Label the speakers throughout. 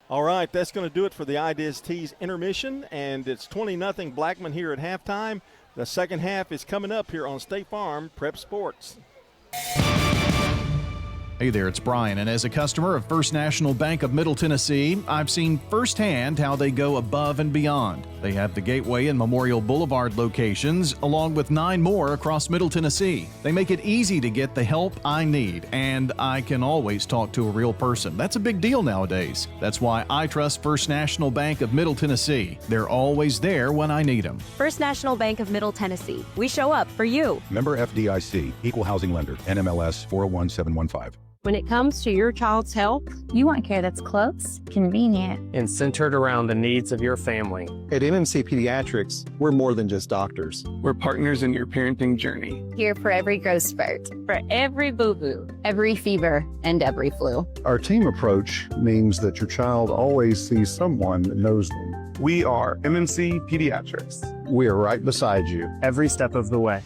Speaker 1: All right, that's going to do it for the Ideas Tees intermission, and it's 20-0 Blackman here at halftime. The second half is coming up here on State Farm Prep Sports.
Speaker 2: Hey there, it's Brian, and as a customer of First National Bank of Middle Tennessee, I've seen firsthand how they go above and beyond. They have the Gateway and Memorial Boulevard locations, along with 9 more across Middle Tennessee. They make it easy to get the help I need, and I can always talk to a real person. That's a big deal nowadays. That's why I trust First National Bank of Middle Tennessee. They're always there when I need them.
Speaker 3: First National Bank of Middle Tennessee. We show up for you.
Speaker 4: Member FDIC, Equal Housing Lender, NMLS 401715.
Speaker 5: When it comes to your child's health,
Speaker 6: you want care that's close, convenient,
Speaker 7: and centered around the needs of your family.
Speaker 8: At MMC Pediatrics, we're more than just doctors.
Speaker 9: We're partners in your parenting journey.
Speaker 6: Here for every growth spurt,
Speaker 5: for every boo-boo,
Speaker 6: every fever, and every flu.
Speaker 10: Our team approach means that your child always sees someone that knows them.
Speaker 9: We are MMC Pediatrics.
Speaker 10: We are right beside you
Speaker 7: every step of the way.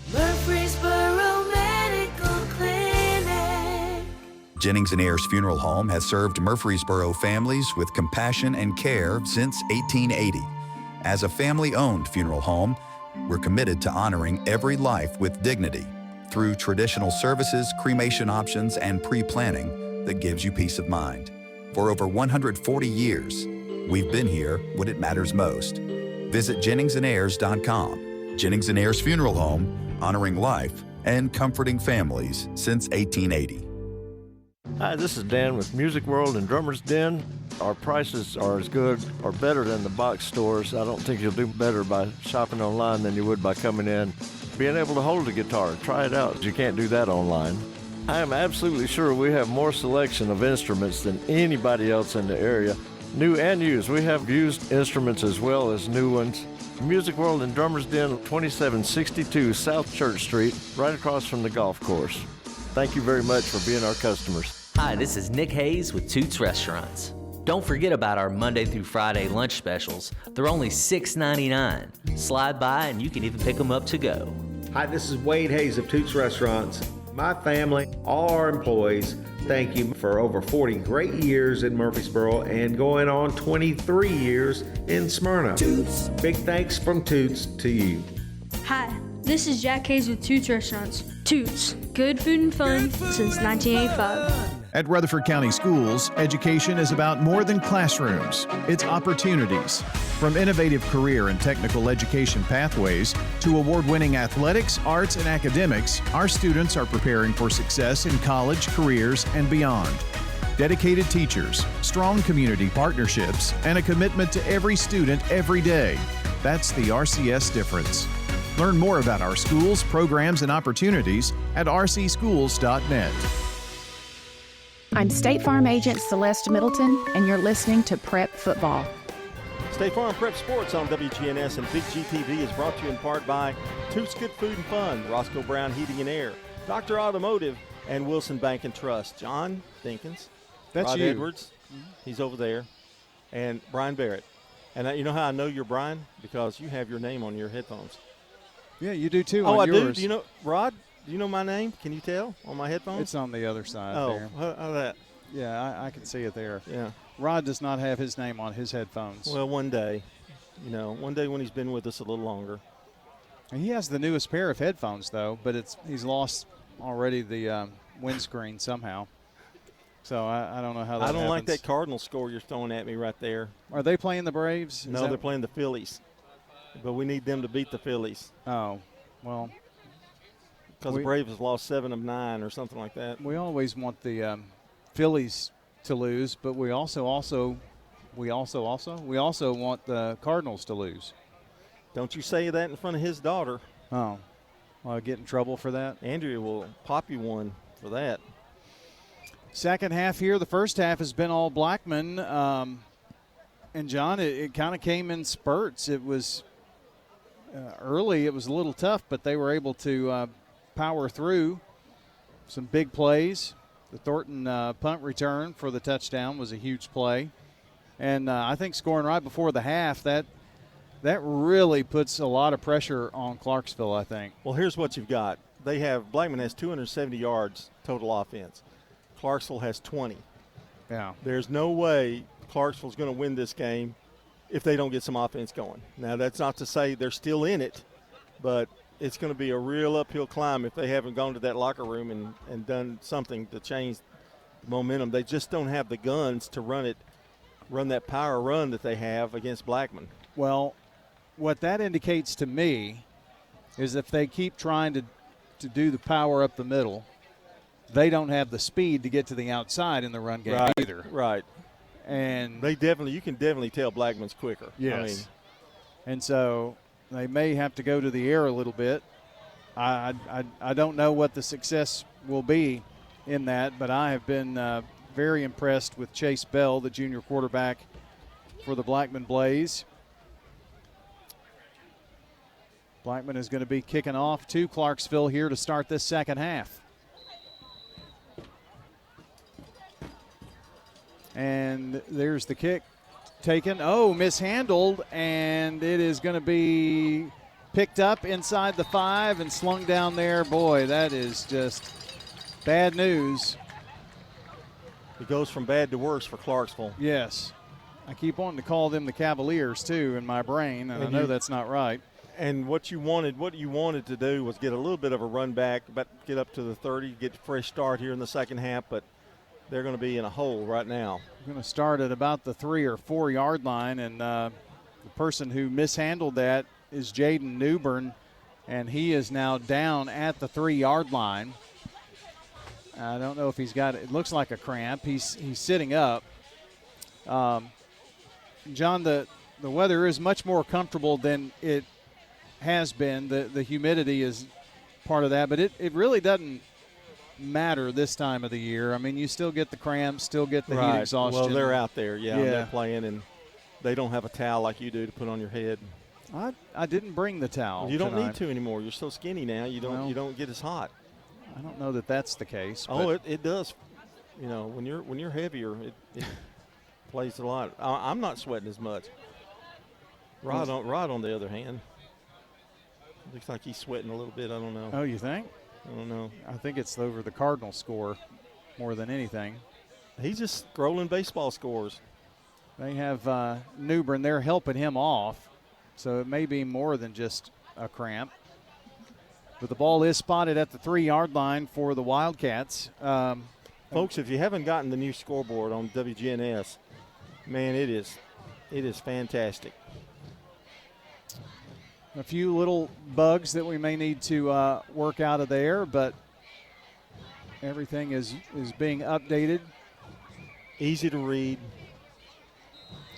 Speaker 11: Jennings & Ayers Funeral Home has served Murfreesboro families with compassion and care since 1880. As a family-owned funeral home, we're committed to honoring every life with dignity through traditional services, cremation options, and pre-planning that gives you peace of mind. For over 140 years, we've been here when it matters most. Visit JenningsandAyers.com. Jennings & Ayers Funeral Home, honoring life and comforting families since 1880.
Speaker 12: Hi, this is Dan with Music World and Drummer's Den. Our prices are as good or better than the box stores. I don't think you'll do better by shopping online than you would by coming in. Being able to hold a guitar, try it out. You can't do that online. I am absolutely sure we have more selection of instruments than anybody else in the area. New and used. We have used instruments as well as new ones. Music World and Drummer's Den, 2762 South Church Street, right across from the golf course. Thank you very much for being our customers.
Speaker 13: Hi, this is Nick Hayes with Toots Restaurants. Don't forget about our Monday through Friday lunch specials. They're only $6.99. Slide by and you can even pick them up to go.
Speaker 14: Hi, this is Wade Hayes of Toots Restaurants. My family, all our employees, thank you for over 40 great years in Murfreesboro and going on 23 years in Smyrna. Toots. Big thanks from Toots to you.
Speaker 15: Hi, this is Jack Hayes with Toots Restaurants. Toots, good food and fun since 1985.
Speaker 2: At Rutherford County Schools, education is about more than classrooms. It's opportunities. From innovative career and technical education pathways to award-winning athletics, arts, and academics, our students are preparing for success in college, careers, and beyond. Dedicated teachers, strong community partnerships, and a commitment to every student every day. That's the RCS difference. Learn more about our schools, programs, and opportunities at rcschools.net.
Speaker 16: I'm State Farm Agent Celeste Middleton, and you're listening to Prep Football.
Speaker 1: State Farm Prep Sports on WGNS and Big GTV is brought to you in part by Toots Good Food and Fun, Roscoe Brown Heating and Air, Dr. Automotive, and Wilson Bank and Trust. John Dinkins,
Speaker 17: that's
Speaker 1: Rod
Speaker 17: you.
Speaker 1: Edwards, he's over there, and Brian Barrett. And you know how I know you're Brian? Because you have your name on your headphones.
Speaker 17: Yeah, you do too.
Speaker 1: Oh,
Speaker 17: on
Speaker 1: I
Speaker 17: yours.
Speaker 1: do? Do you know, Rod? Do you know my name? Can you tell on my headphones?
Speaker 17: It's on the other side there.
Speaker 1: Oh, how that?
Speaker 17: Yeah, I can see it there.
Speaker 1: Yeah.
Speaker 17: Rod does not have his name on his headphones.
Speaker 1: Well, one day when he's been with us a little longer.
Speaker 17: And he has the newest pair of headphones, though, but he's lost already the windscreen somehow. So I don't know how that
Speaker 1: I don't
Speaker 17: happens.
Speaker 1: like that Cardinal score you're throwing at me right there.
Speaker 17: Are they playing the Braves?
Speaker 1: No, they're playing the Phillies. But we need them to beat the Phillies.
Speaker 17: Oh, well.
Speaker 1: Because the Braves has lost 7 of 9 or something like that.
Speaker 17: We always want the Phillies to lose, but we also want the Cardinals to lose.
Speaker 1: Don't you say that in front of his daughter.
Speaker 17: Oh, I'll get in trouble for that.
Speaker 1: Andrea will pop you one for that.
Speaker 17: Second half here. The first half has been all Blackman. And, John, it kind of came in spurts. It was early. It was a little tough, but they were able to power through some big plays. The Thornton punt return for the touchdown was a huge play. And I think scoring right before the half, that really puts a lot of pressure on Clarksville, I think.
Speaker 1: Well, here's what you've got. Blackman has 270 yards total offense. Clarksville has 20.
Speaker 17: Yeah.
Speaker 1: There's no way Clarksville's going to win this game if they don't get some offense going. Now, that's not to say they're still in it, but it's going to be a real uphill climb if they haven't gone to that locker room and done something to change the momentum. They just don't have the guns to run that power run that they have against Blackman.
Speaker 17: Well, what that indicates to me is if they keep trying to do the power up the middle, they don't have the speed to get to the outside in the run game either.
Speaker 1: Right.
Speaker 17: And
Speaker 1: you can definitely tell Blackman's quicker.
Speaker 17: Yes. And so they may have to go to the air a little bit. I don't know what the success will be in that, but I have been very impressed with Chase Bell, the junior quarterback for the Blackman Blaze. Blackman is going to be kicking off to Clarksville here to start this second half. And there's the kick taken. Oh, mishandled, and it is going to be picked up inside the 5 and slung down there. Boy, that is just bad news.
Speaker 1: It goes from bad to worse for Clarksville.
Speaker 17: Yes. I keep wanting to call them the Cavaliers, too, in my brain, and I know that's not right.
Speaker 1: And what you wanted to do was get a little bit of a run back, but get up to the 30, get a fresh start here in the second half, but they're going to be in a hole right now.
Speaker 17: We're going to start at about the 3 or 4 yard line, and the person who mishandled that is Jaden Newbern, and he is now down at the 3 yard line. I don't know if he's got it. It looks like a cramp. He's sitting up. John, the weather is much more comfortable than it has been. The humidity is part of that, but it really doesn't matter this time of the year. I mean, you still get the cramps, still get the heat exhaustion.
Speaker 1: Well, they're out there, and they're playing, and they don't have a towel like you do to put on your head.
Speaker 17: I didn't bring the towel.
Speaker 1: You don't need to anymore. You're so skinny now. You don't get as hot.
Speaker 17: I don't know that that's the case.
Speaker 1: Oh, it does. You know, when you're heavier, it plays a lot. I'm not sweating as much. Rod on the other hand, looks like he's sweating a little bit. I don't know.
Speaker 17: Oh, you think?
Speaker 1: I don't know.
Speaker 17: I think it's over the Cardinal score more than anything.
Speaker 1: He's just scrolling baseball scores.
Speaker 17: They have Newbern. They're helping him off, so it may be more than just a cramp. But the ball is spotted at the 3 yard line for the Wildcats.
Speaker 1: Folks, if you haven't gotten the new scoreboard on WGNS, man, it is fantastic.
Speaker 17: A few little bugs that we may need to work out of there, but everything is being updated.
Speaker 1: Easy to read.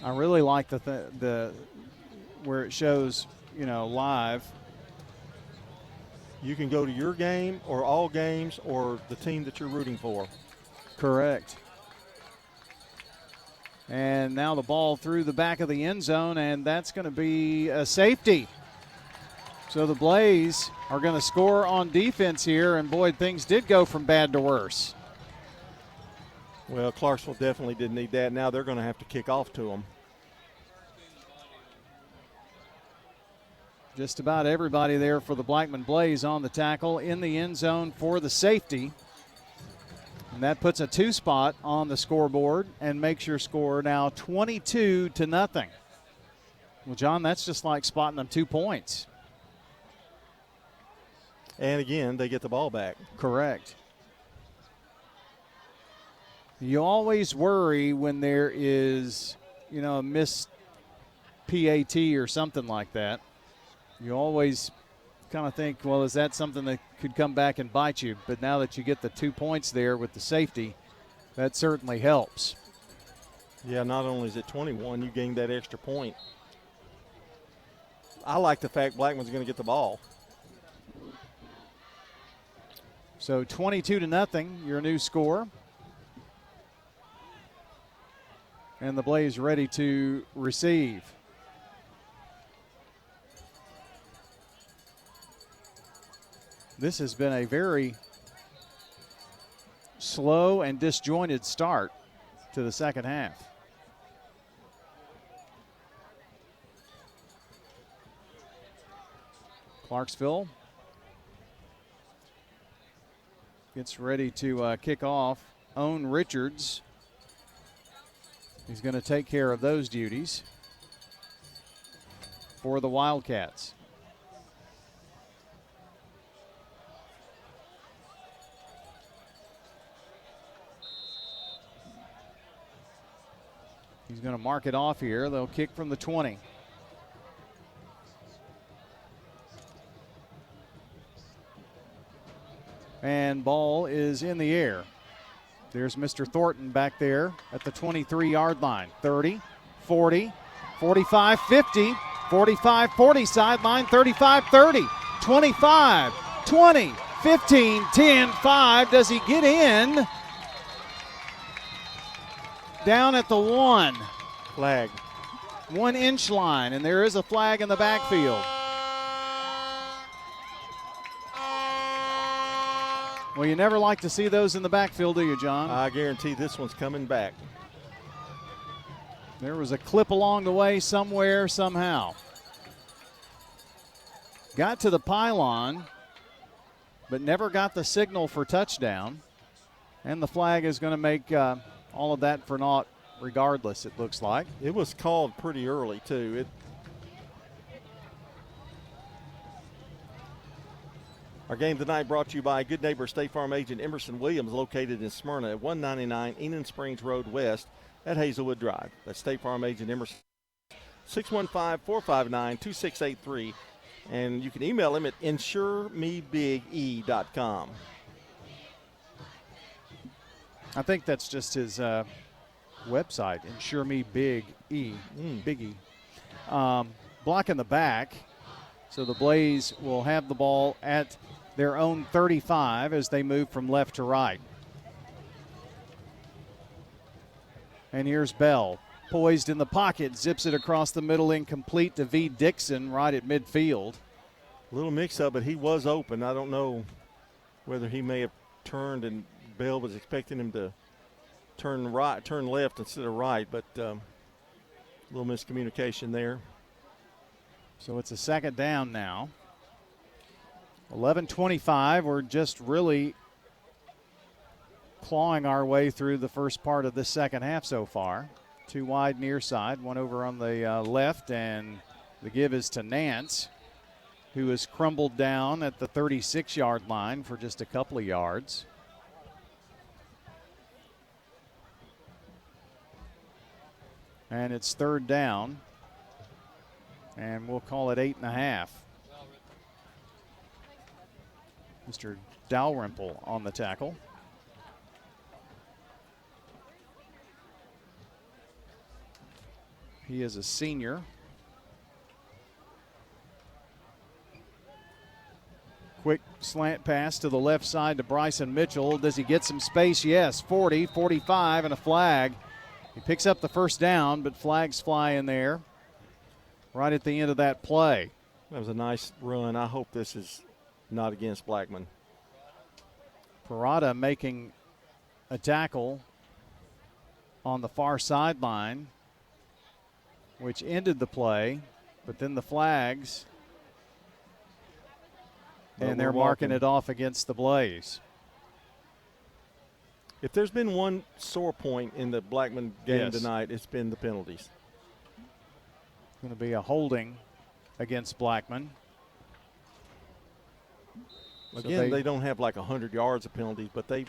Speaker 17: I really like the where it shows, live.
Speaker 1: You can go to your game or all games or the team that you're rooting for.
Speaker 17: Correct. And now the ball through the back of the end zone, and that's going to be a safety. So the Blaze are going to score on defense here, and boy, things did go from bad to worse.
Speaker 1: Well, Clarksville definitely didn't need that. Now they're going to have to kick off to them.
Speaker 17: Just about everybody there for the Blackman Blaze on the tackle in the end zone for the safety. And that puts a 2 spot on the scoreboard and makes your score now 22-0. Well, John, that's just like spotting them 2 points.
Speaker 1: And again, they get the ball back.
Speaker 17: Correct. You always worry when there is, a missed PAT or something like that. You always kind of think, well, is that something that could come back and bite you? But now that you get the 2 points there with the safety, that certainly helps.
Speaker 1: Yeah, not only is it 21, you gained that extra point. I like the fact Blackman's going to get the ball.
Speaker 17: So 22-0, your new score. And the Blaze ready to receive. This has been a very slow and disjointed start to the second half. Clarksville gets ready to kick off. Owen Richards He's going to take care of those duties for the Wildcats. He's going to mark it off here. They'll kick from the 20. And ball is in the air. There's Mr. Thornton back there at the 23-yard line. 30, 40, 45, 50, 45, 40, sideline, 35, 30, 25, 20, 15, 10, 5. Does he get in? Down at the 1.
Speaker 1: Flag.
Speaker 17: 1 inch line, and there is a flag in the backfield. Well, you never like to see those in the backfield, do you, John?
Speaker 1: I guarantee this one's coming back.
Speaker 17: There was a clip along the way somewhere, somehow. Got to the pylon, but never got the signal for touchdown. And the flag is going to make all of that for naught regardless, it looks like.
Speaker 1: It was called pretty early, too. Our game tonight brought to you by Good Neighbor State Farm agent Emerson Williams, located in Smyrna at 199 Enon Springs Road West at Hazelwood Drive. That's State Farm agent Emerson, 615-459-2683. And you can email him at insuremebige.com.
Speaker 17: I think that's just his website, Insure Me Big E, Biggie. Block in the back, so the Blaze will have the ball at their own 35 as they move from left to right. And here's Bell, poised in the pocket, zips it across the middle, incomplete to V. Dixon right at midfield.
Speaker 1: A little mix-up, but he was open. I don't know whether he may have turned and Bell was expecting him to turn left instead of right, but a little miscommunication there.
Speaker 17: So it's a second down now. 11:25. We're just really clawing our way through the first part of this second half so far. 2 wide near side, 1 over on the left, and the give is to Nance, who has crumbled down at the 36-yard line for just a couple of yards. And it's third down, and we'll call it 8.5. Mr. Dalrymple on the tackle. He is a senior. Quick slant pass to the left side to Bryson Mitchell. Does he get some space? Yes, 40, 45, and a flag. He picks up the first down, but flags fly in there right at the end of that play.
Speaker 1: That was a nice run. I hope this is not against Blackman.
Speaker 17: Parada making a tackle on the far sideline, which ended the play, but then the flags, and they're marking it off against the Blaze.
Speaker 1: If there's been one sore point in the Blackman game tonight, it's been the penalties.
Speaker 17: It's going to be a holding against Blackman.
Speaker 1: Again, they don't have like 100 yards of penalties, but they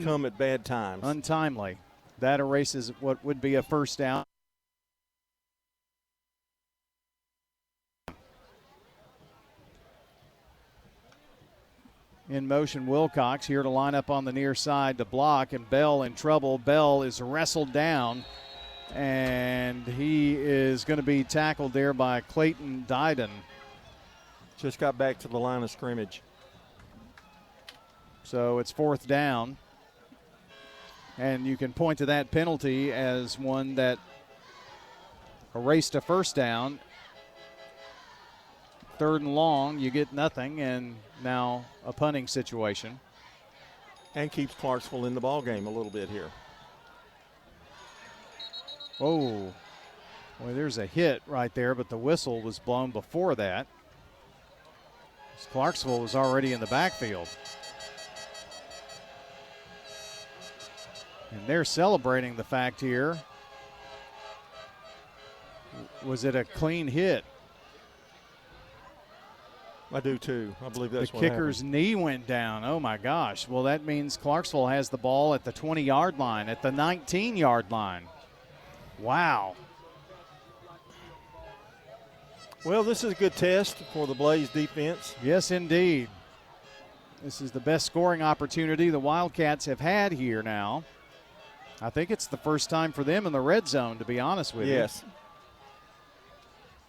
Speaker 1: come at bad times.
Speaker 17: Untimely. That erases what would be a first down. In motion, Wilcox here to line up on the near side to block, and Bell in trouble. Bell is wrestled down, and he is going to be tackled there by Clayton Dyden.
Speaker 1: Just got back to the line of scrimmage.
Speaker 17: So it's fourth down, and you can point to that penalty as one that erased a first down. Third and long, you get nothing, and now a punting situation.
Speaker 1: And keeps Clarksville in the ball game a little bit here.
Speaker 17: Oh, well, there's a hit right there, but the whistle was blown before that. Clarksville was already in the backfield. And they're celebrating the fact here was it a clean hit?
Speaker 1: I do too. I believe that's
Speaker 17: the
Speaker 1: what
Speaker 17: kicker's
Speaker 1: happened.
Speaker 17: knee went down. Oh my gosh. Well, that means Clarksville has the ball at the 20-yard line, at the 19-yard line. Wow.
Speaker 1: Well, this is a good test for the Blaze defense.
Speaker 17: Yes, indeed. This is the best scoring opportunity the Wildcats have had here now. I think it's the first time for them in the red zone, to be honest with you.
Speaker 1: Yes.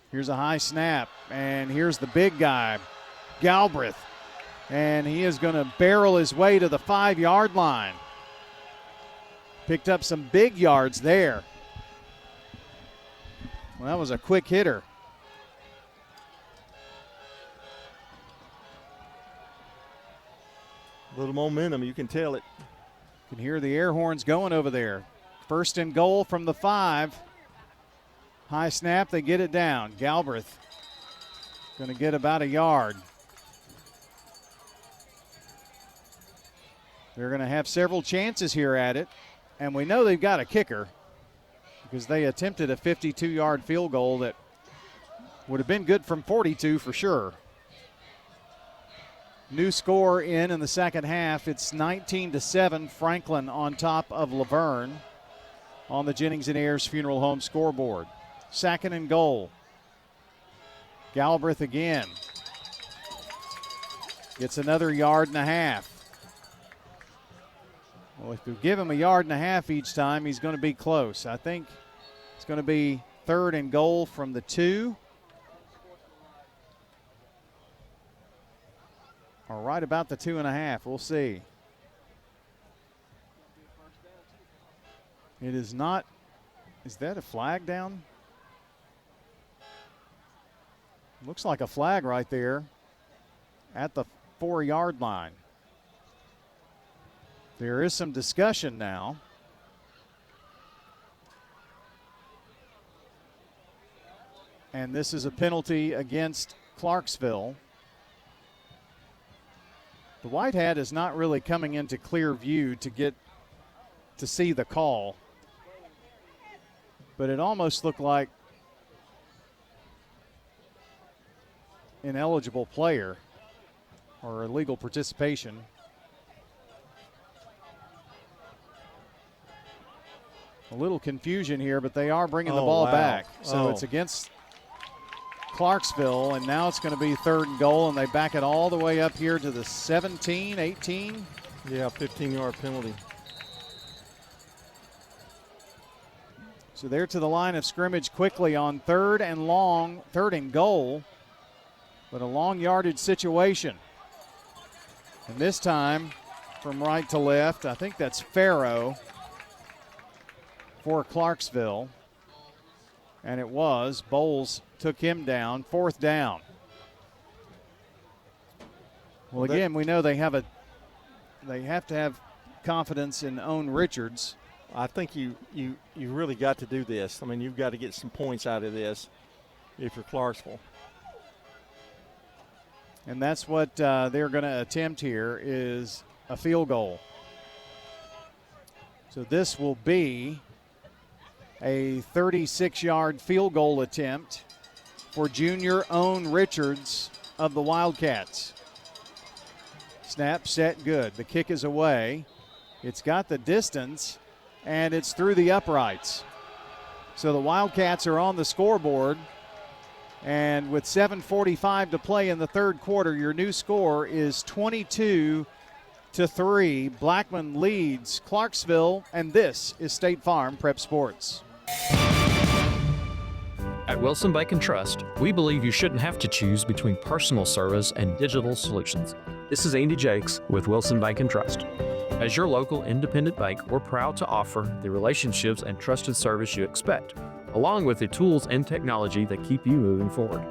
Speaker 17: Here's a high snap, and here's the big guy, Galbraith. And he is going to barrel his way to the 5-yard line. Picked up some big yards there. Well, that was a quick hitter.
Speaker 1: A little momentum, you can tell it.
Speaker 17: You can hear the air horns going over there. First and goal from the 5. High snap, they get it down. Galbraith going to get about a yard. They're going to have several chances here at it, and we know they've got a kicker because they attempted a 52-yard field goal that would have been good from 42 for sure. New score in the second half. It's 19-7, Franklin on top of Laverne on the Jennings and Ayers Funeral Home scoreboard. Second and goal. Galbraith again. Gets another yard and a half. Well, if you give him a yard and a half each time, he's going to be close. I think it's going to be third and goal from the 2. Or right about the 2.5. We'll see. It is not. Is that a flag down? Looks like a flag right there at the 4-yard line. There is some discussion now. And this is a penalty against Clarksville. The white hat is not really coming into clear view to get to see the call. But it almost looked like an ineligible player or illegal participation. A little confusion here, but they are bringing the ball back. So it's against Clarksville, and now it's going to be third and goal, and they back it all the way up here to the 17, 18.
Speaker 1: Yeah, 15-yard penalty.
Speaker 17: So they're to the line of scrimmage quickly on third and goal, but a long yardage situation. And this time from right to left, I think that's Farrow for Clarksville. And it was. Bowles took him down. Fourth down. Well, again, we know they have to have confidence in Owen Richards.
Speaker 1: I think you really got to do this. I mean, you've got to get some points out of this if you're Clarksville.
Speaker 17: And that's what they're going to attempt here is a field goal. So this will be a 36-yard field goal attempt for junior Owen Richards of the Wildcats. Snap, set, good. The kick is away. It's got the distance, and it's through the uprights. So the Wildcats are on the scoreboard. And with 7:45 to play in the third quarter, your new score is 22-3. Blackman leads Clarksville, and this is State Farm Prep Sports.
Speaker 18: At Wilson Bank and Trust, we believe you shouldn't have to choose between personal service and digital solutions. This is Andy Jakes with Wilson Bank and Trust. As your local independent bank, we're proud to offer the relationships and trusted service you expect, along with the tools and technology that keep you moving forward.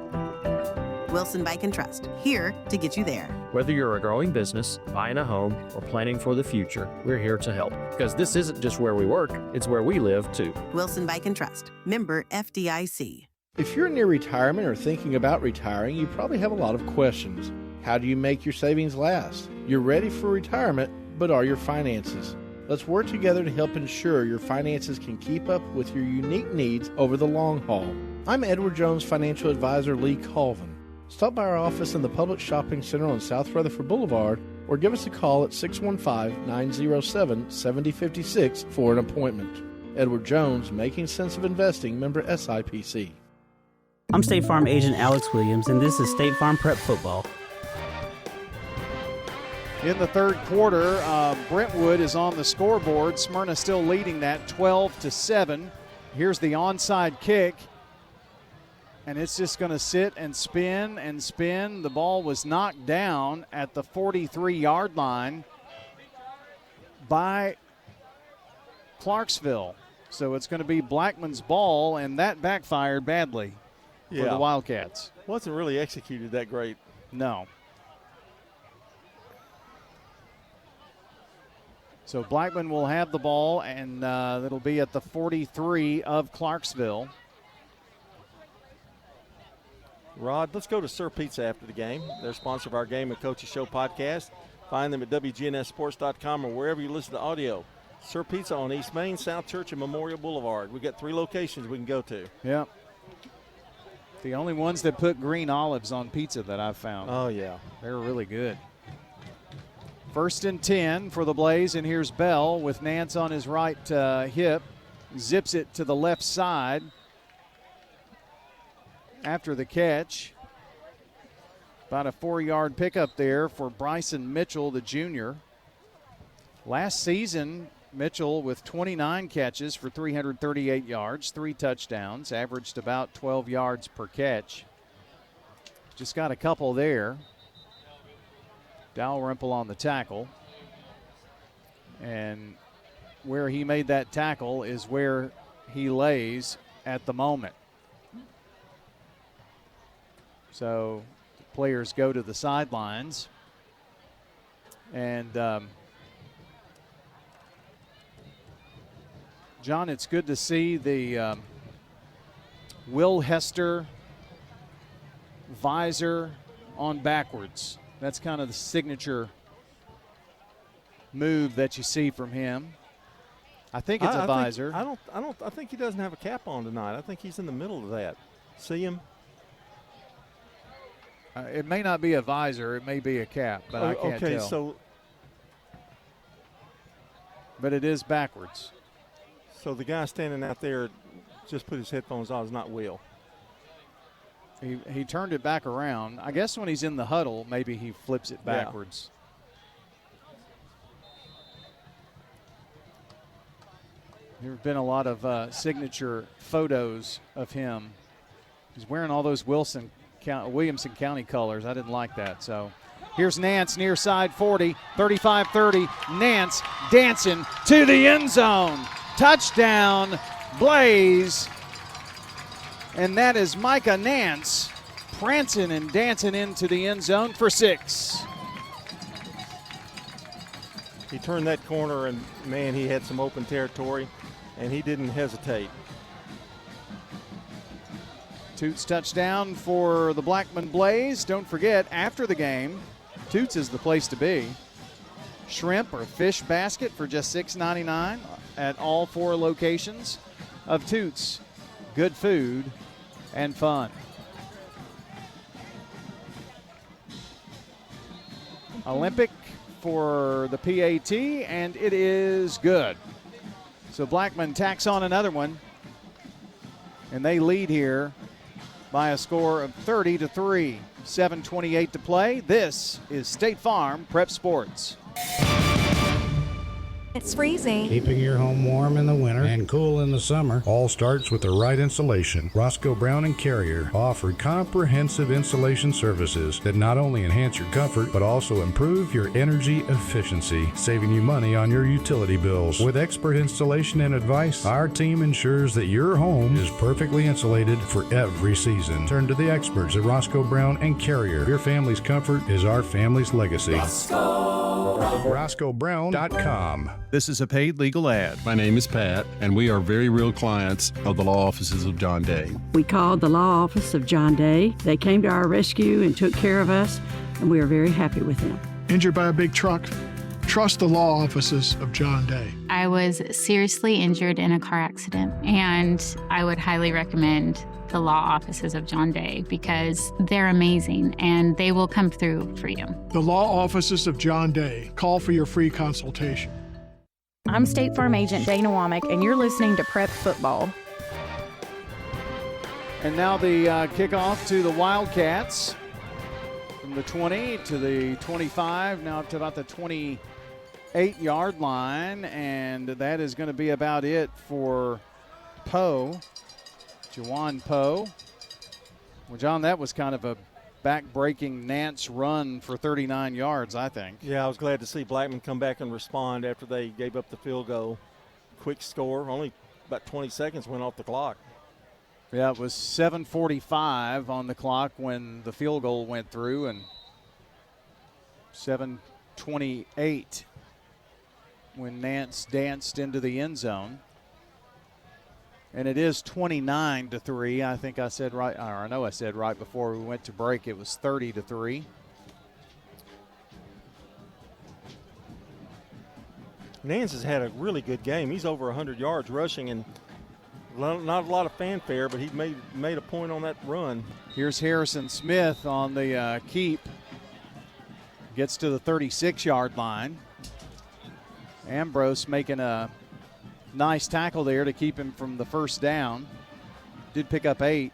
Speaker 19: Wilson Bank and Trust, here to get you there.
Speaker 18: Whether you're a growing business, buying a home, or planning for the future, we're here to help. Because this isn't just where we work, it's where we live too.
Speaker 19: Wilson Bank and Trust, member FDIC.
Speaker 20: If you're near retirement or thinking about retiring, you probably have a lot of questions. How do you make your savings last? You're ready for retirement, but are your finances? Let's work together to help ensure your finances can keep up with your unique needs over the long haul. I'm Edward Jones Financial Advisor Lee Colvin. Stop by our office in the Public Shopping Center on South Rutherford Boulevard or give us a call at 615-907-7056 for an appointment. Edward Jones, Making Sense of Investing, member SIPC.
Speaker 21: I'm State Farm Agent Alex Williams, and this is State Farm Prep Football.
Speaker 17: In the third quarter, Brentwood is on the scoreboard. Smyrna still leading that 12-7. Here's the onside kick. And it's just going to sit and spin and spin. The ball was knocked down at the 43-yard line by Clarksville. So it's going to be Blackman's ball, and that backfired badly for the Wildcats.
Speaker 1: Wasn't really executed that great.
Speaker 17: No. So Blackman will have the ball, and it'll be at the 43 of Clarksville.
Speaker 1: Rod, let's go to Sir Pizza after the game. They're sponsor of our Game and Coaches Show podcast. Find them at WGNSSports.com or wherever you listen to audio. Sir Pizza on East Main, South Church, and Memorial Boulevard. We've got 3 locations we can go to.
Speaker 17: Yeah. The only ones that put green olives on pizza that I've found.
Speaker 1: Oh, yeah.
Speaker 17: They're really good. 1st and 10 for the Blaze, and here's Bell with Nance on his right hip. Zips it to the left side. After the catch, about a 4-yard pickup there for Bryson Mitchell, the junior. Last season, Mitchell with 29 catches for 338 yards, 3 touchdowns, averaged about 12 yards per catch. Just got a couple there. Dalrymple on the tackle. And where he made that tackle is where he lays at the moment. So players go to the sidelines. And John, it's good to see the Will Hester visor on backwards. That's kind of the signature move that you see from him. I think it's a visor.
Speaker 1: I think he doesn't have a cap on tonight. I think he's in the middle of that. See him?
Speaker 17: It may not be a visor. It may be a cap, but I can't tell.
Speaker 1: Okay,
Speaker 17: but it is backwards.
Speaker 1: So the guy standing out there just put his headphones on is not Will.
Speaker 17: He turned it back around. I guess when he's in the huddle, maybe he flips it backwards. There have been a lot of signature photos of him. He's wearing all those Williamson County colors. I didn't like that. So here's Nance near side 40, 35-30. Nance dancing to the end zone. Touchdown, Blaze. And that is Micah Nance prancing and dancing into the end zone for 6.
Speaker 1: He turned that corner, and, man, he had some open territory, and he didn't hesitate.
Speaker 17: Toots touchdown for the Blackman Blaze. Don't forget, after the game, Toots is the place to be. Shrimp or fish basket for just $6.99 at all 4 locations of Toots. Good food and fun. Olympic for the PAT, and it is good. So Blackman tacks on another one, and they lead here by a score of 30-3. 7:28 to play. This is State Farm Prep Sports.
Speaker 22: It's freezing.
Speaker 23: Keeping your home warm in the winter and cool in the summer all starts with the right insulation. Roscoe Brown and Carrier offer comprehensive insulation services that not only enhance your comfort but also improve your energy efficiency, saving you money on your utility bills. With expert installation and advice, our team ensures that your home is perfectly insulated for every season. Turn to the experts at Roscoe Brown and Carrier. Your family's comfort is our family's legacy. RoscoeBrown.com.
Speaker 2: This is a paid legal ad.
Speaker 24: My name is Pat, and we are very real clients of the law offices of John Day.
Speaker 5: We called the law office of John Day. They came to our rescue and took care of us, and we are very happy with them.
Speaker 10: Injured by a big truck
Speaker 3: trust the law offices of John Day.
Speaker 4: I was seriously injured in a car accident, and I would highly recommend the law offices of John Day because they're amazing and they will come through for you.
Speaker 3: The law offices of John Day. Call for your free consultation.
Speaker 16: I'm State Farm Agent Dana Womack, and you're listening to Prep Football.
Speaker 17: And now the kickoff to the Wildcats from the 20 to the 25, now up to about the 28-yard line, and that is going to be about it for Poe, Jawan Poe. Well, John, that was kind of a back-breaking Nance run for 39 yards, I think.
Speaker 1: Yeah, I was glad to see Blackman come back and respond after they gave up the field goal. Quick score, only about 20 seconds went off the clock.
Speaker 17: Yeah, it was 7:45 on the clock when the field goal went through, and 7:28 when Nance danced into the end zone. And it is 29-3. I think I said right, or I know I said right before we went to break, it was 30-3.
Speaker 1: Nance has had a really good game. He's over 100 yards rushing, and not a lot of fanfare, but he made a point on that run.
Speaker 17: Here's Harrison Smith on the keep. Gets to the 36-yard line. Ambrose making a nice tackle there to keep him from the first down. Did pick up 8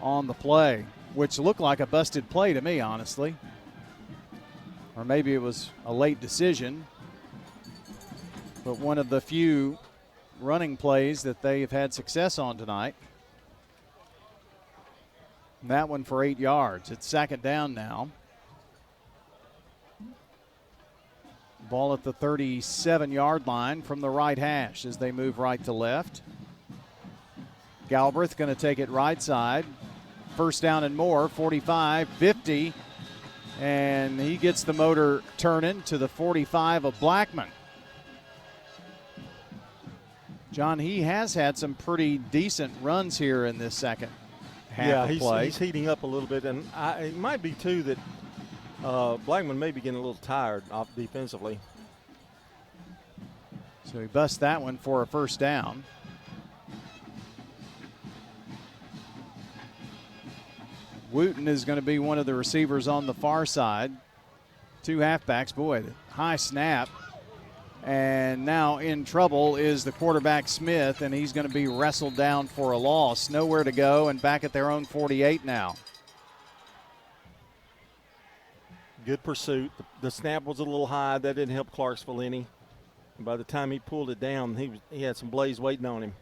Speaker 17: on the play, which looked like a busted play to me, honestly. Or maybe it was a late decision. But one of the few running plays that they have had success on tonight. And that one for 8 yards. It's second down now. Ball at the 37-yard line from the right hash as they move right to left. Galbraith going to take it right side. First down and more, 45, 50. And he gets the motor turning to the 45 of Blackman. John, he has had some pretty decent runs here in this second half of play.
Speaker 1: He's heating up a little bit, and it might be, too, that Blackman may be getting a little tired off defensively.
Speaker 17: So he busts that one for a first down. Wooten is going to be one of the receivers on the far side. 2 halfbacks. Boy, high snap. And now in trouble is the quarterback Smith, and he's going to be wrestled down for a loss. Nowhere to go, and back at their own 48 now.
Speaker 1: Good pursuit. The snap was a little high. That didn't help Clarksville any. And by the time he pulled it down, he had some blaze waiting on him.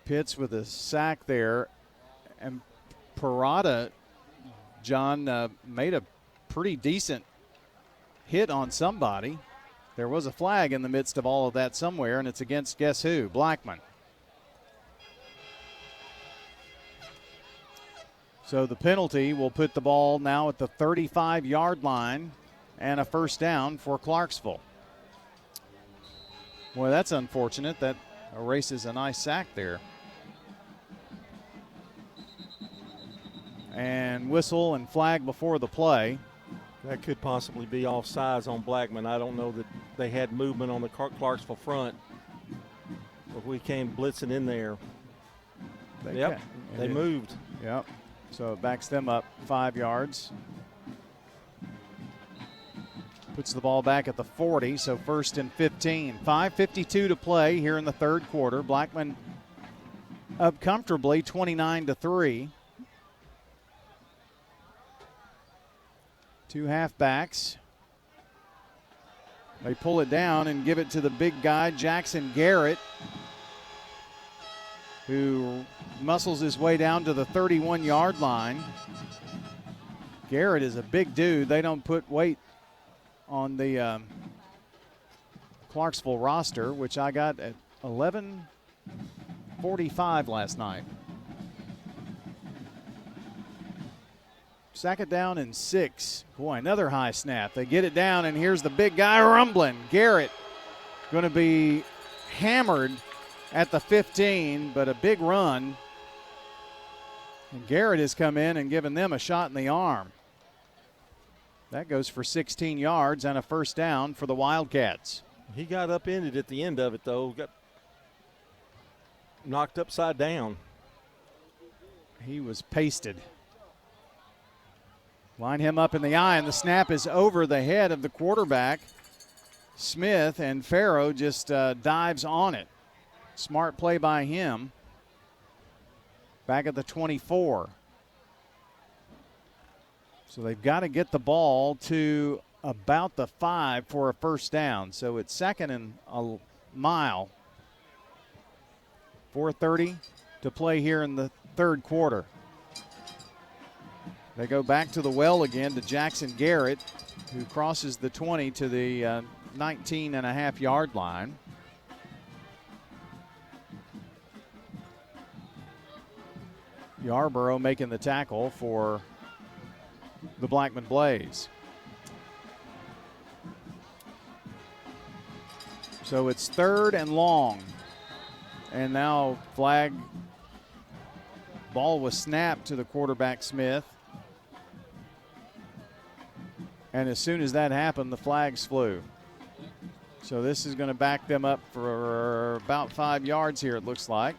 Speaker 17: Pitts with a sack there. And Parada, John, made a pretty decent hit on somebody. There was a flag in the midst of all of that somewhere, and it's against guess who? Blackman. So the penalty will put the ball now at the 35-yard line and a first down for Clarksville. Boy, that's unfortunate. That erases a nice sack there. And whistle and flag before the play.
Speaker 1: That could possibly be offsides on Blackman. I don't know that they had movement on the Clarksville front. If we came blitzing in there. They moved.
Speaker 17: Yep. So it backs them up 5 yards. Puts the ball back at the 40, so first and 15. 5:52 to play here in the third quarter. Blackman up comfortably, 29-3. 2 halfbacks. They pull it down and give it to the big guy, Jackson Garrett, who muscles his way down to the 31-yard line. Garrett is a big dude. They don't put weight on the Clarksville roster, which I got at 11:45 last night. Second down and 6. Boy, another high snap. They get it down, and here's the big guy rumbling. Garrett going to be hammered at the 15, but a big run. And Garrett has come in and given them a shot in the arm. That goes for 16 yards and a first down for the Wildcats.
Speaker 1: He got upended at the end of it, though. Got knocked upside down.
Speaker 17: He was pasted. Line him up in the eye, and the snap is over the head of the quarterback, Smith, and Farrow just dives on it. Smart play by him. Back at the 24. So they've got to get the ball to about the 5 for a first down. So it's second and a mile. 4:30 to play here in the third quarter. They go back to the well again to Jackson Garrett, who crosses the 20 to the 19.5-yard line. Yarborough making the tackle for the Blackman Blaze. So it's third and long. And now flag. Ball was snapped to the quarterback, Smith. And as soon as that happened, the flags flew. So this is going to back them up for about 5 yards here, it looks like.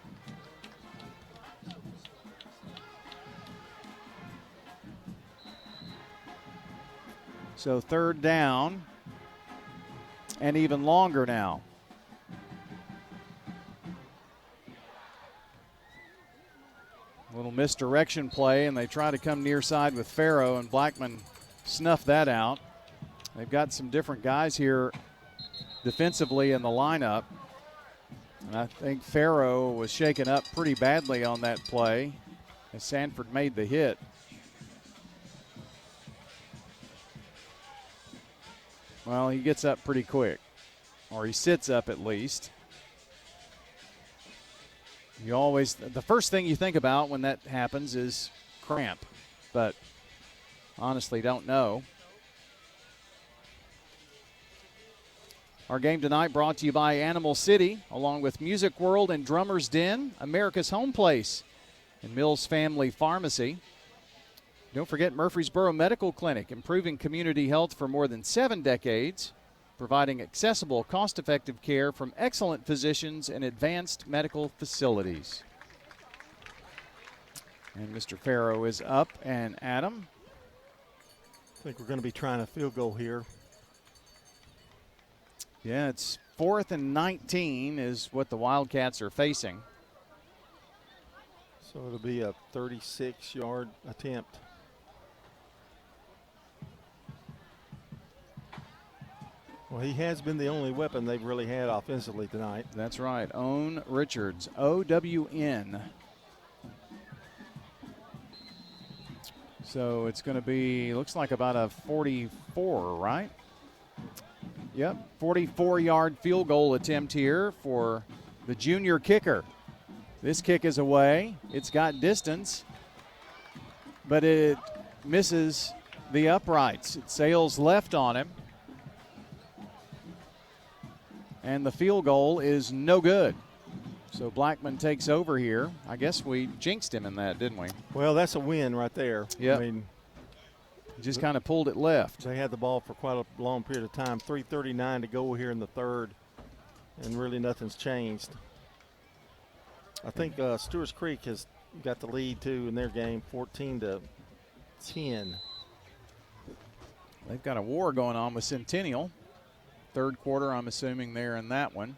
Speaker 17: So third down and even longer now. A little misdirection play, and they try to come near side with Farrow, and Blackman snuffed that out. They've got some different guys here defensively in the lineup. And I think Farrow was shaken up pretty badly on that play as Sanford made the hit. Well, he gets up pretty quick, or he sits up at least. You always, the first thing you think about when that happens is cramp, but honestly don't know. Our game tonight brought to you by Animal City, along with Music World and Drummer's Den, America's Home Place, and Mills Family Pharmacy. Don't forget Murfreesboro Medical Clinic, improving community health for more than 7 decades, providing accessible, cost-effective care from excellent physicians and advanced medical facilities. And Mr. Farrow is up and at him.
Speaker 1: I think we're going to be trying a field goal here.
Speaker 17: Yeah, it's 4th and 19 is what the Wildcats are facing.
Speaker 1: So it'll be a 36-yard attempt. Well, he has been the only weapon they've really had offensively tonight.
Speaker 17: That's right. Owen Richards, O-W-N. So it's going to be, looks like about a 44, right? Yep, 44-yard field goal attempt here for the junior kicker. This kick is away. It's got distance, but it misses the uprights. It sails left on him. And the field goal is no good. So Blackman takes over here. I guess we jinxed him in that, didn't we?
Speaker 1: Well, that's a win right there.
Speaker 17: Yeah.
Speaker 1: I mean,
Speaker 17: just kind of pulled it left.
Speaker 1: They had the ball for quite a long period of time. 3:39 to go here in the third, and really nothing's changed. I think Stewart's Creek has got the lead, too, in their game, 14-10.
Speaker 17: They've got a war going on with Centennial. Third quarter, I'm assuming they're in that one.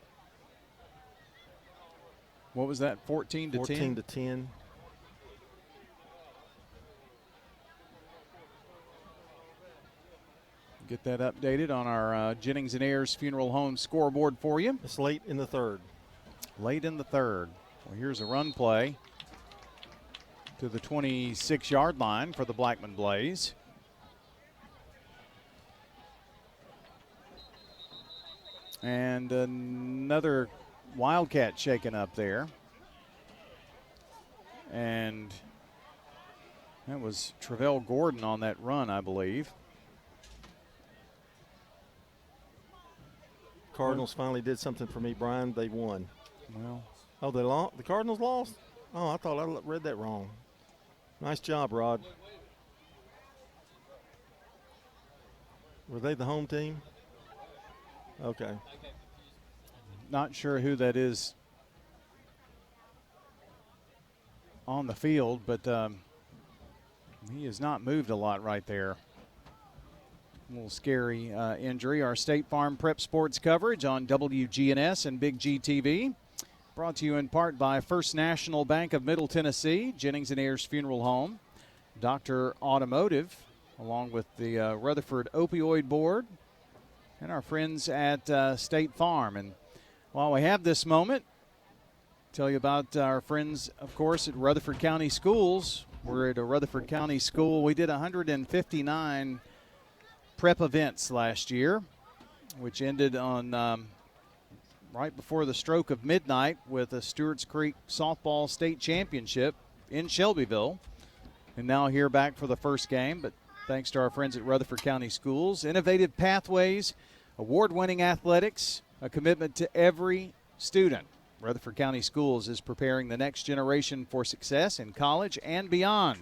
Speaker 17: What was that, 14 to 10?
Speaker 1: 14 to 10.
Speaker 17: Get that updated on our Jennings and Ayers Funeral Home scoreboard for you.
Speaker 1: It's late in the third.
Speaker 17: Late in the third. Well, here's a run play to the 26-yard line for the Blackman Blaze. And another Wildcat shaken up there. And that was Travell Gordon on that run, I believe.
Speaker 1: Cardinals finally did something for me, Brian. They won.
Speaker 17: Well,
Speaker 1: oh, they lost. The Cardinals lost? Oh, I thought I read that wrong. Nice job, Rod. Were they the home team? Okay.
Speaker 17: Not sure who that is on the field, but he has not moved a lot right there. A little scary injury. Our State Farm Prep Sports coverage on WGNS and Big GTV. Brought to you in part by First National Bank of Middle Tennessee, Jennings and Ayers Funeral Home, Dr. Automotive, along with the Rutherford Opioid Board, and our friends at State Farm. And while we have this moment, tell you about our friends, of course, at Rutherford County Schools. We're at a Rutherford County school. We did 159 prep events last year, which ended on right before the stroke of midnight with a Stewart's Creek softball state championship in Shelbyville. And now here back for the first game, but thanks to our friends at Rutherford County Schools. Innovative pathways, award-winning athletics, a commitment to every student. Rutherford County Schools is preparing the next generation for success in college and beyond.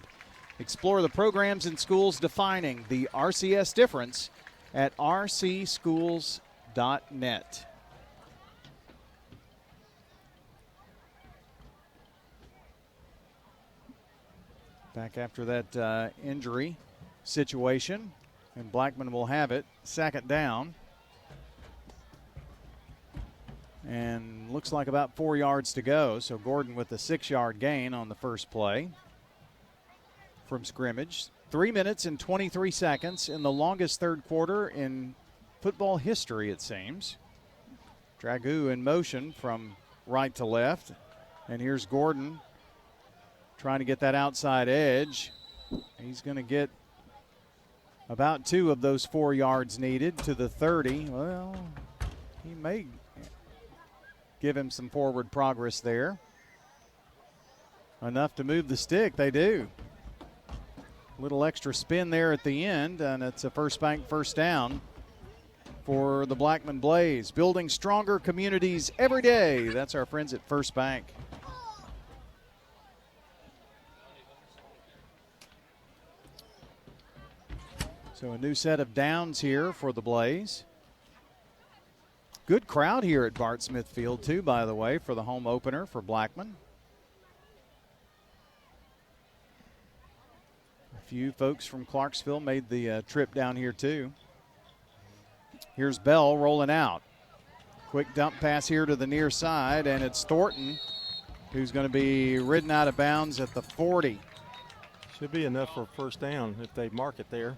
Speaker 17: Explore the programs and schools defining the RCS difference at rcschools.net. Back after that injury situation, and Blackman will have it, second down. And looks like about 4 yards to go, so Gordon with a 6-yard gain on the first play from scrimmage. 3 minutes and 23 seconds in the longest third quarter in football history, it seems. Dragoo in motion from right to left. And here's Gordon trying to get that outside edge. He's going to get about 2 of those 4 yards needed to the 30. Well, he may give him some forward progress there. Enough to move the stick, they do. Little extra spin there at the end, and it's a First Bank first down for the Blackman Blaze. Building stronger communities every day. That's our friends at First Bank. So a new set of downs here for the Blaze. Good crowd here at Bart Smith Field, too, by the way, for the home opener for Blackman. A few folks from Clarksville made the trip down here, too. Here's Bell rolling out. Quick dump pass here to the near side, and it's Thornton who's going to be ridden out of bounds at the 40.
Speaker 1: Should be enough for a first down if they mark it there.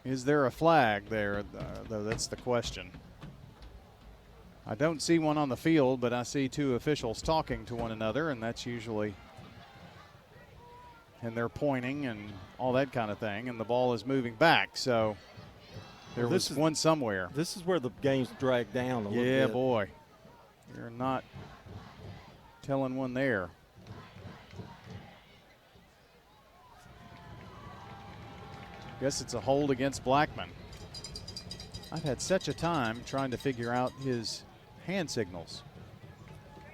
Speaker 17: Is there a flag there, though? That's the question. I don't see one on the field, but I see 2 officials talking to one another, and that's usually, and they're pointing and all that kind of thing, and the ball is moving back, so there was one somewhere.
Speaker 1: This is where the game's dragged down a little bit.
Speaker 17: Yeah, boy. You're not telling one there. Guess it's a hold against Blackman. I've had such a time trying to figure out his hand signals.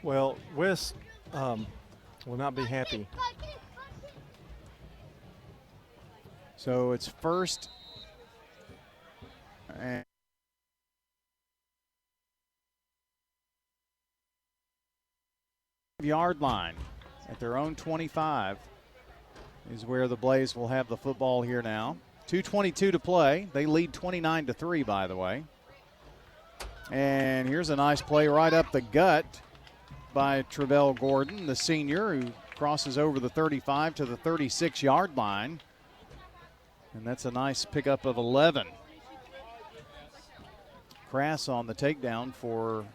Speaker 1: Well, Wes will not be happy.
Speaker 17: So it's first and yard line at their own 25 is where the Blaze will have the football here now. 2:22 to play. They lead 29-3, by the way. And here's a nice play right up the gut by Travell Gordon, the senior, who crosses over the 35 to the 36-yard line. And that's a nice pickup of 11. Crass on the takedown for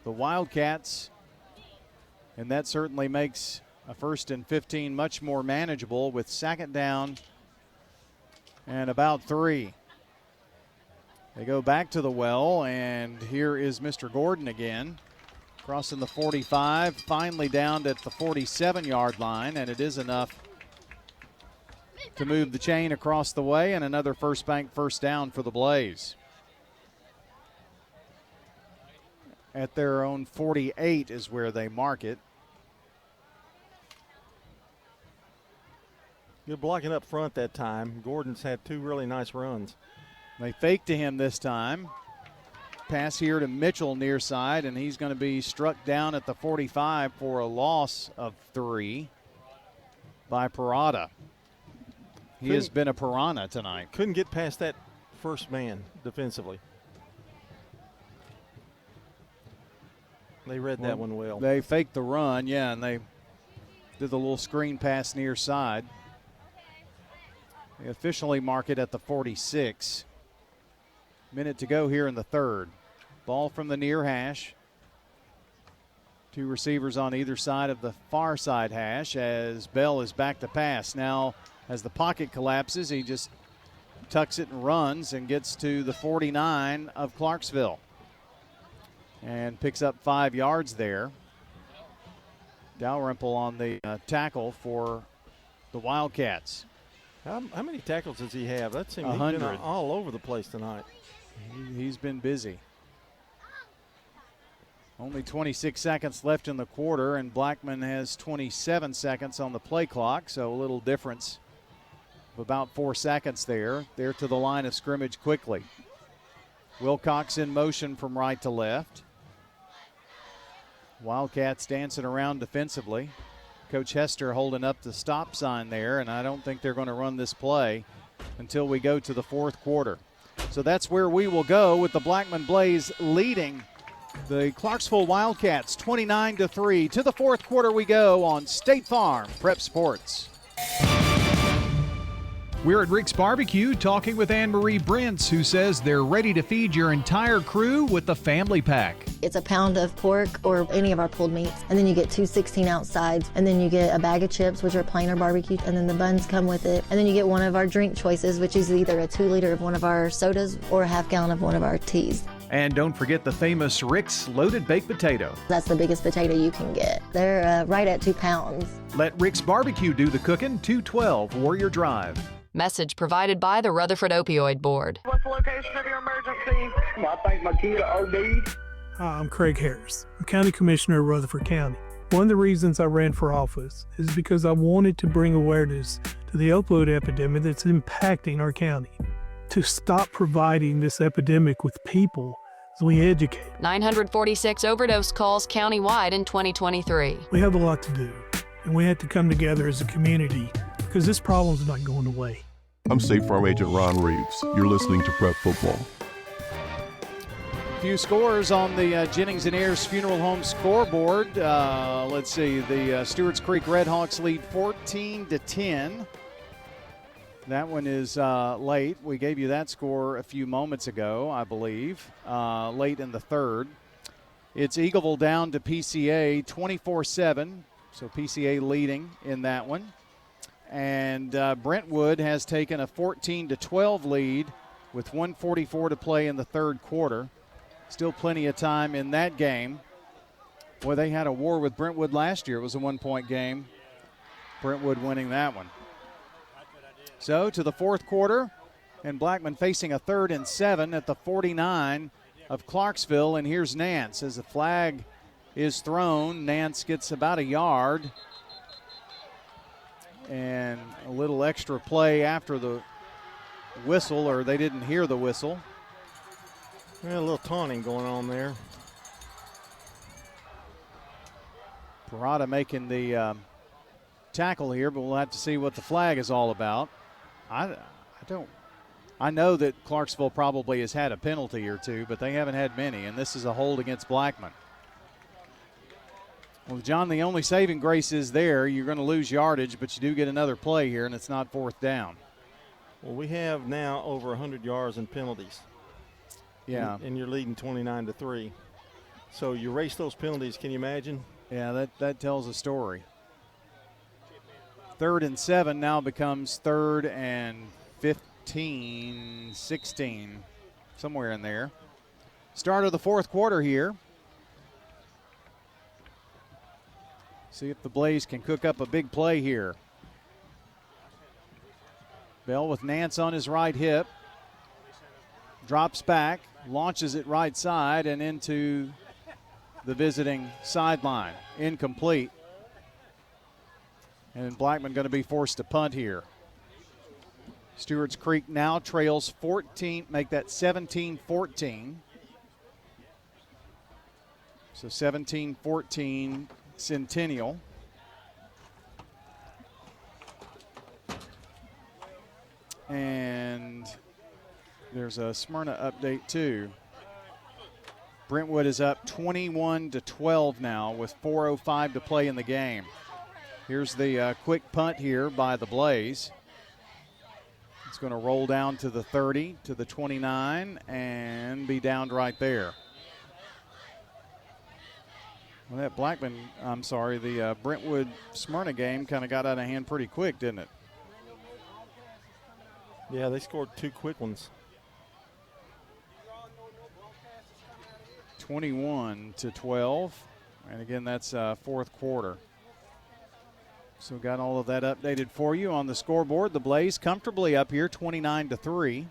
Speaker 17: the Wildcats. And that certainly makes a 1st and 15 much more manageable with second down and about 3. They go back to the well, and here is Mr. Gordon again, crossing the 45, finally down at the 47-yard line, and it is enough to move the chain across the way, and another First Bank first down for the Blaze. At their own 48 is where they mark it.
Speaker 1: Good blocking up front that time. Gordon's had 2 really nice runs.
Speaker 17: They fake to him this time. Pass here to Mitchell near side, and he's going to be struck down at the 45 for a loss of 3 by Parada. He has been a piranha tonight.
Speaker 1: Couldn't get past that first man defensively. They read that one well.
Speaker 17: They faked the run, yeah, and they did the little screen pass near side. They officially mark it at the 46. Minute to go here in the third. Ball from the near hash. 2 receivers on either side of the far side hash as Bell is back to pass. Now, as the pocket collapses, he just tucks it and runs and gets to the 49 of Clarksville and picks up 5 yards there. Dalrymple on the tackle for the Wildcats.
Speaker 1: How many tackles does he have? That seems he's
Speaker 17: 100.
Speaker 1: been all over the place tonight.
Speaker 17: He's been busy. Only 26 seconds left in the quarter, and Blackman has 27 seconds on the play clock, so a little difference of about 4 seconds there. They're to the line of scrimmage quickly. Wilcox in motion from right to left. Wildcats dancing around defensively. Coach Hester holding up the stop sign there, and I don't think they're going to run this play until we go to the fourth quarter. So that's where we will go with the Blackman Blaze leading the Clarksville Wildcats 29-3. To the fourth quarter we go on State Farm Prep Sports.
Speaker 2: We're at Rick's Barbecue talking with Anne-Marie Brents, who says they're ready to feed your entire crew with the family pack.
Speaker 6: It's a pound of pork or any of our pulled meats, and then you get 2 16-ounce sides, and then you get a bag of chips, which are plain or barbecue, and then the buns come with it, and then you get one of our drink choices, which is either a 2-liter of one of our sodas or a half-gallon of one of our teas.
Speaker 2: And don't forget the famous Rick's Loaded Baked Potato.
Speaker 6: That's the biggest potato you can get. They're right at 2 pounds.
Speaker 2: Let Rick's Barbecue do the cooking. 212 Warrior Drive.
Speaker 8: Message provided by the Rutherford Opioid Board.
Speaker 9: What's the location of your emergency? I think my kid OD'd.
Speaker 22: Hi, I'm Craig Harris. I'm County Commissioner of Rutherford County. One of the reasons I ran for office is because I wanted to bring awareness to the opioid epidemic that's impacting our county. To stop providing this epidemic with people as we educate.
Speaker 8: 946 overdose calls countywide in 2023.
Speaker 22: We have a lot to do, and we have to come together as a community because this problem's not going away.
Speaker 24: I'm State Farm Agent Ron Reeves. You're listening to Prep Football.
Speaker 17: Few scores on the Jennings and Ayers Funeral Home scoreboard. Let's see. The Stewart's Creek Redhawks lead 14-10. That one is late. We gave you that score a few moments ago, I believe, late in the third. It's Eagleville down to PCA 24-7. So PCA leading in that one. And Brentwood has taken a 14-12 lead with 1:44 to play in the third quarter. Still plenty of time in that game. Boy, they had a war with Brentwood last year. It was a 1-point game. Brentwood winning that one. So to the fourth quarter, and Blackman facing a 3rd and 7 at the 49 of Clarksville. And here's Nance as the flag is thrown. Nance gets about a yard. And a little extra play after the whistle, or they didn't hear the whistle.
Speaker 1: Yeah, a little taunting going on there.
Speaker 17: Parada making the tackle here, but we'll have to see what the flag is all about. I know that Clarksville probably has had a penalty or two, but they haven't had many, and this is a hold against Blackman. Well, John, the only saving grace is there. You're going to lose yardage, but you do get another play here, and it's not 4th down.
Speaker 1: Well, we have now over 100 yards in penalties.
Speaker 17: Yeah.
Speaker 1: And you're leading 29-3. So you erase those penalties, can you imagine?
Speaker 17: Yeah, that tells a story. 3rd and 7 now becomes 3rd and 15, 16, somewhere in there. Start of the fourth quarter here. See if the Blaze can cook up a big play here. Bell with Nance on his right hip. Drops back, launches it right side and into the visiting sideline. Incomplete. And Blackman going to be forced to punt here. Stewart's Creek now trails 14, make that 17-14. So 17-14 Centennial. And there's a Smyrna update too. Brentwood is up 21-12 now with 4:05 to play in the game. Here's the quick punt here by the Blaze. It's going to roll down to the 30, to the 29, and be downed right there. Well, that the Brentwood-Smyrna game kind of got out of hand pretty quick, didn't it?
Speaker 1: Yeah, they scored 2 quick ones.
Speaker 17: 21-12, and again, that's fourth quarter. So got all of that updated for you on the scoreboard. The Blaze comfortably up here, 29-3.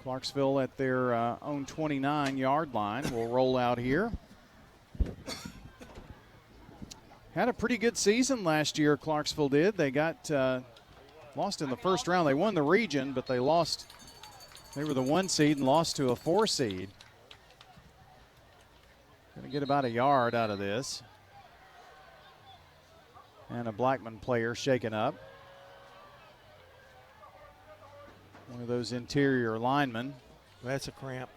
Speaker 17: Clarksville at their own 29-yard line will roll out here. Had a pretty good season last year, Clarksville did. They got lost in the first round. They won the region, but they lost. They were the 1 seed and lost to a 4 seed. Going to get about a yard out of this. And a Blackman player shaken up. One of those interior linemen.
Speaker 1: That's a cramp.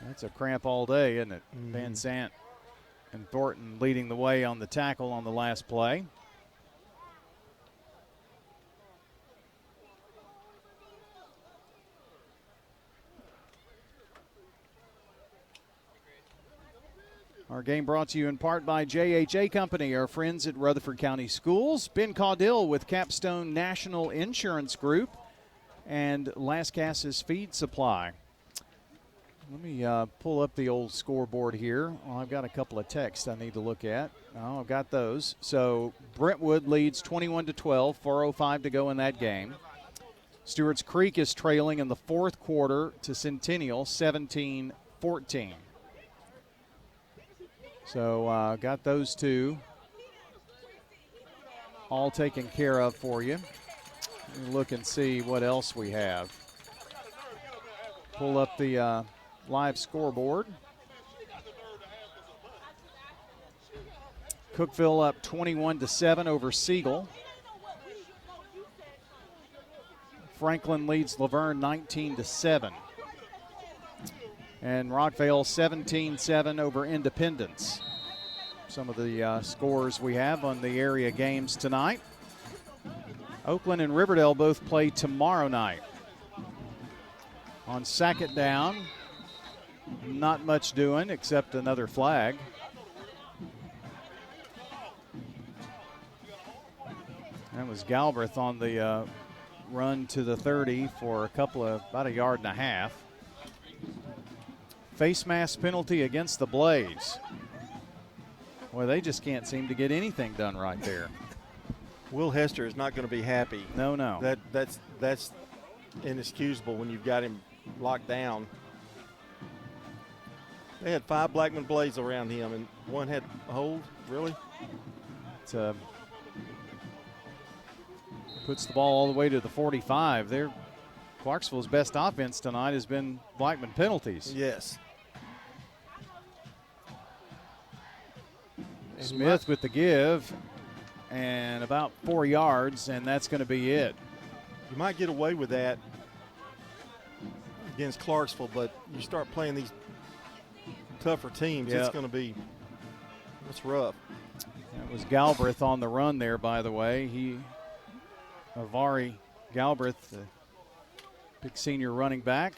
Speaker 17: That's a cramp all day, isn't it? Van Sant and Thornton leading the way on the tackle on the last play. Our game brought to you in part by JHA Company, our friends at Rutherford County Schools. Ben Caudill with Capstone National Insurance Group and Lascassas Feed Supply. Let me pull up the old scoreboard here. Well, I've got a couple of texts I need to look at. Oh, I've got those. So Brentwood leads 21-12, 4:05 to go in that game. Stewart's Creek is trailing in the fourth quarter to Centennial, 17-14. So got those two all taken care of for you. Let me look and see what else we have. Pull up the live scoreboard. Cookeville up 21-7 over Siegel. Franklin leads Laverne 19-7. And Rockvale 17-7 over Independence. Some of the scores we have on the area games tonight. Oakland and Riverdale both play tomorrow night. On second down, not much doing except another flag. That was Galbraith on the run to the 30 for about a yard and a half. Face mask penalty against the Blaze. Well, they just can't seem to get anything done right there.
Speaker 1: Will Hester is not going to be happy.
Speaker 17: No.
Speaker 1: That's inexcusable when you've got him locked down. They had 5 Blackman Blaze around him, and one had a hold. Really?
Speaker 17: It puts the ball all the way to the 45. Clarksville's best offense tonight has been Blackman penalties.
Speaker 1: Yes.
Speaker 17: Smith with the give, and about 4 yards, and that's going to be it.
Speaker 1: You might get away with that against Clarksville, but you start playing these tougher teams, It's going to be rough.
Speaker 17: That was Galbraith on the run there, by the way. Avari Galbraith, the big senior running back,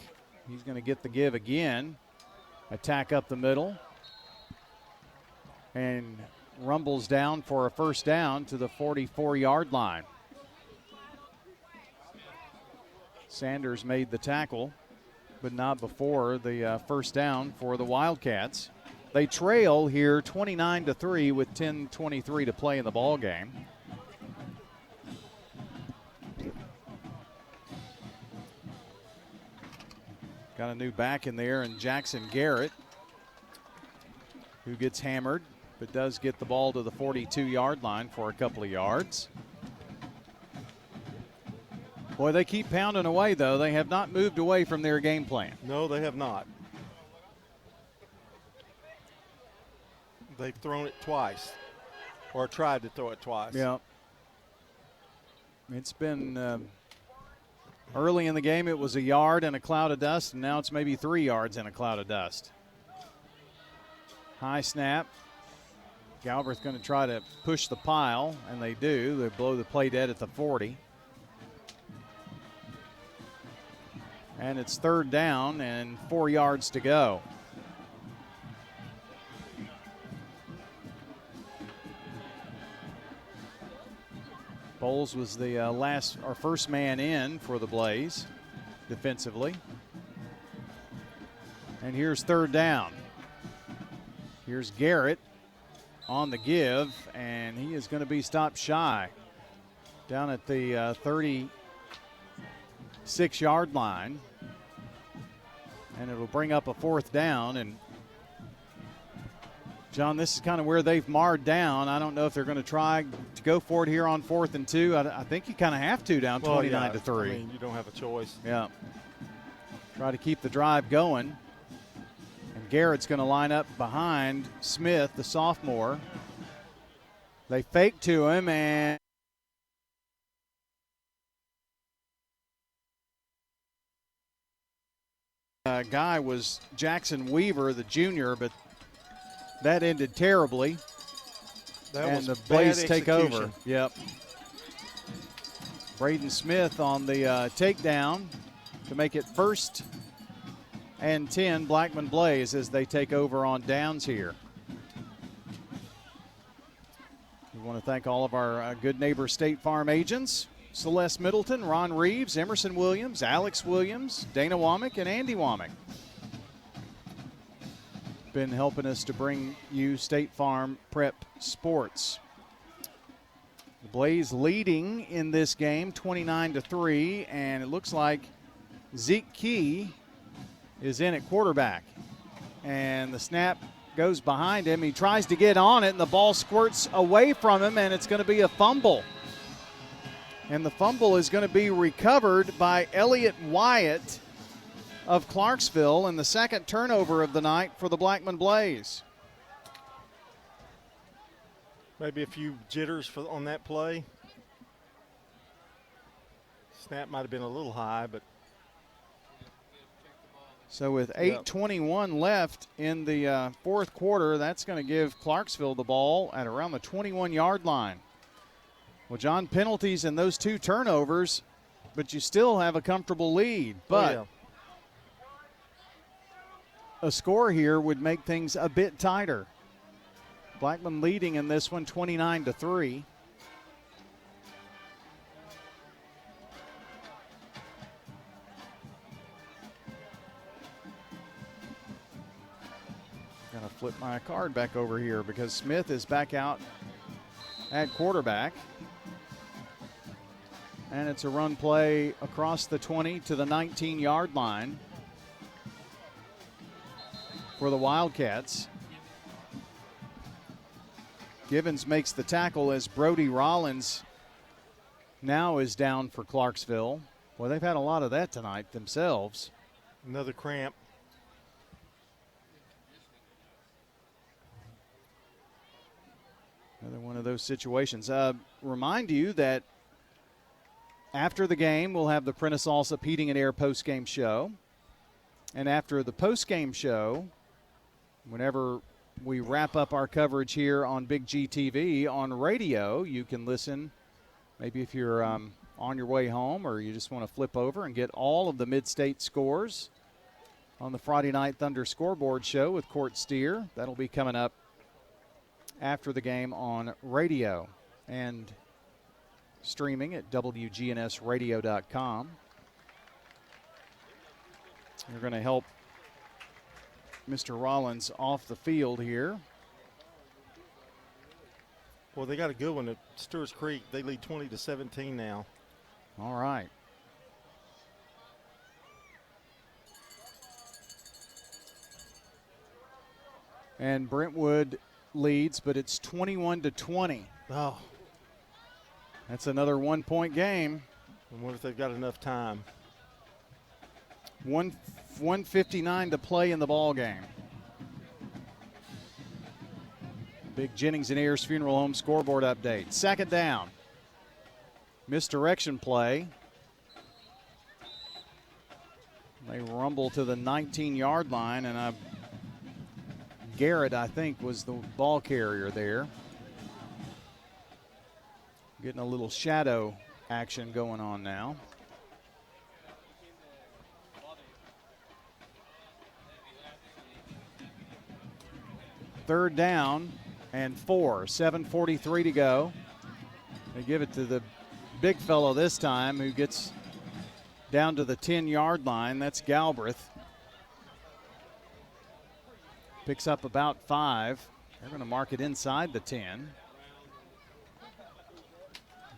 Speaker 17: he's going to get the give again. Attack up the middle. And rumbles down for a first down to the 44-yard line. Sanders made the tackle, but not before the first down for the Wildcats. They trail here 29-3 with 10:23 to play in the ball game. Got a new back in there, and Jackson Garrett. who gets hammered, but does get the ball to the 42-yard line for a couple of yards. Boy, they keep pounding away, though. They have not moved away from their game plan.
Speaker 1: No, they have not. They've thrown it twice, or tried to throw it twice.
Speaker 17: Yeah. It's been early in the game, it was a yard and a cloud of dust, and now it's maybe 3 yards and a cloud of dust. High snap. Galbraith's going to try to push the pile, and they do. They blow the play dead at the 40. And it's 3rd down and 4 yards to go. Bowles was the first man in for the Blaze defensively. And here's 3rd down. Here's Garrett on the give, and he is going to be stopped shy down at the 36-yard line. And it'll bring up a 4th down. And John, this is kind of where they've marred down. I don't know if they're going to try to go for it here on 4th and 2. I think you kind of have to down 29-3.
Speaker 1: I mean, you don't have a choice.
Speaker 17: Yeah. Try to keep the drive going. And Garrett's going to line up behind Smith, the sophomore. They fake to him, and guy was Jackson Weaver, the junior, but that ended terribly.
Speaker 1: That was
Speaker 17: the
Speaker 1: bad
Speaker 17: Blaze take
Speaker 1: execution.
Speaker 17: over. Yep. Braden Smith on the takedown to make it 1st and 10, Blackman Blaze, as they take over on downs here. We want to thank all of our good neighbor State Farm agents: Celeste Middleton, Ron Reeves, Emerson Williams, Alex Williams, Dana Womack, and Andy Womack. Been helping us to bring you State Farm Prep Sports. The Blaze leading in this game 29-3, and it looks like Zeke Key is in at quarterback. And the snap goes behind him. He tries to get on it, and the ball squirts away from him, and it's going to be a fumble. And the fumble is going to be recovered by Elliott Wyatt of Clarksville, and the 2nd turnover of the night for the Blackman Blaze.
Speaker 1: Maybe a few jitters on that play. Snap might have been a little high, but.
Speaker 17: So with 8:21 left in the 4th quarter, that's going to give Clarksville the ball at around the 21-yard line. Well, John, penalties and those 2 turnovers, but you still have a comfortable lead. But a score here would make things a bit tighter. Blackman leading in this one 29-3. Gotta flip my card back over here because Smith is back out at quarterback. And it's a run play across the 20 to the 19-yard line for the Wildcats. Givens makes the tackle as Brody Rollins now is down for Clarksville. Well, they've had a lot of that tonight themselves.
Speaker 1: Another cramp.
Speaker 17: Another one of those situations. Remind you that after the game, we'll have the Prentice Allsup Heating and Air post-game show. And after the post-game show, whenever we wrap up our coverage here on Big G TV on radio, you can listen. Maybe if you're on your way home or you just want to flip over and get all of the mid-state scores on the Friday Night Thunder scoreboard show with Court Steer. That'll be coming up after the game on radio and streaming at WGNSradio.com. You're going to help Mr. Rollins off the field here.
Speaker 1: Well, they got a good one at Stewart's Creek. They lead 20-17 now.
Speaker 17: All right. And Brentwood leads, but it's 21-20.
Speaker 1: Oh.
Speaker 17: That's another 1-point game.
Speaker 1: I wonder if they've got enough time.
Speaker 17: 1:59 to play in the ball game. Big Jennings and Ayers Funeral Home scoreboard update. Second down. Misdirection play. They rumble to the 19-yard line, and Garrett, I think, was the ball carrier there. Getting a little shadow action going on now. Third down and 4, 7:43 to go. They give it to the big fellow this time, who gets down to the 10-yard line. That's Galbraith. Picks up about 5. They're going to mark it inside the 10.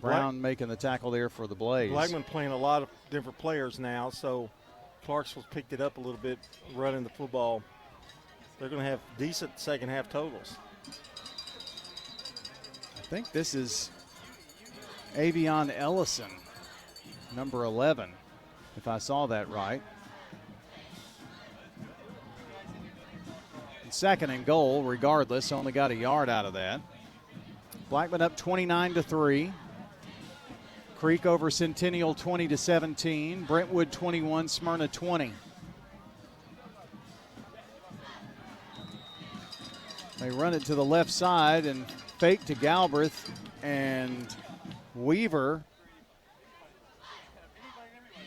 Speaker 17: Brown making the tackle there for the Blaze.
Speaker 1: Blackman playing a lot of different players now, so Clarksville's picked it up a little bit running the football. They're going to have decent second half totals.
Speaker 17: I think this is Avion Ellison, number 11, if I saw that right. Second and goal, regardless, only got a yard out of that. Blackman up 29-3. Creek over Centennial 20-17. Brentwood 21, Smyrna 20. They run it to the left side and fake to Galbraith, and Weaver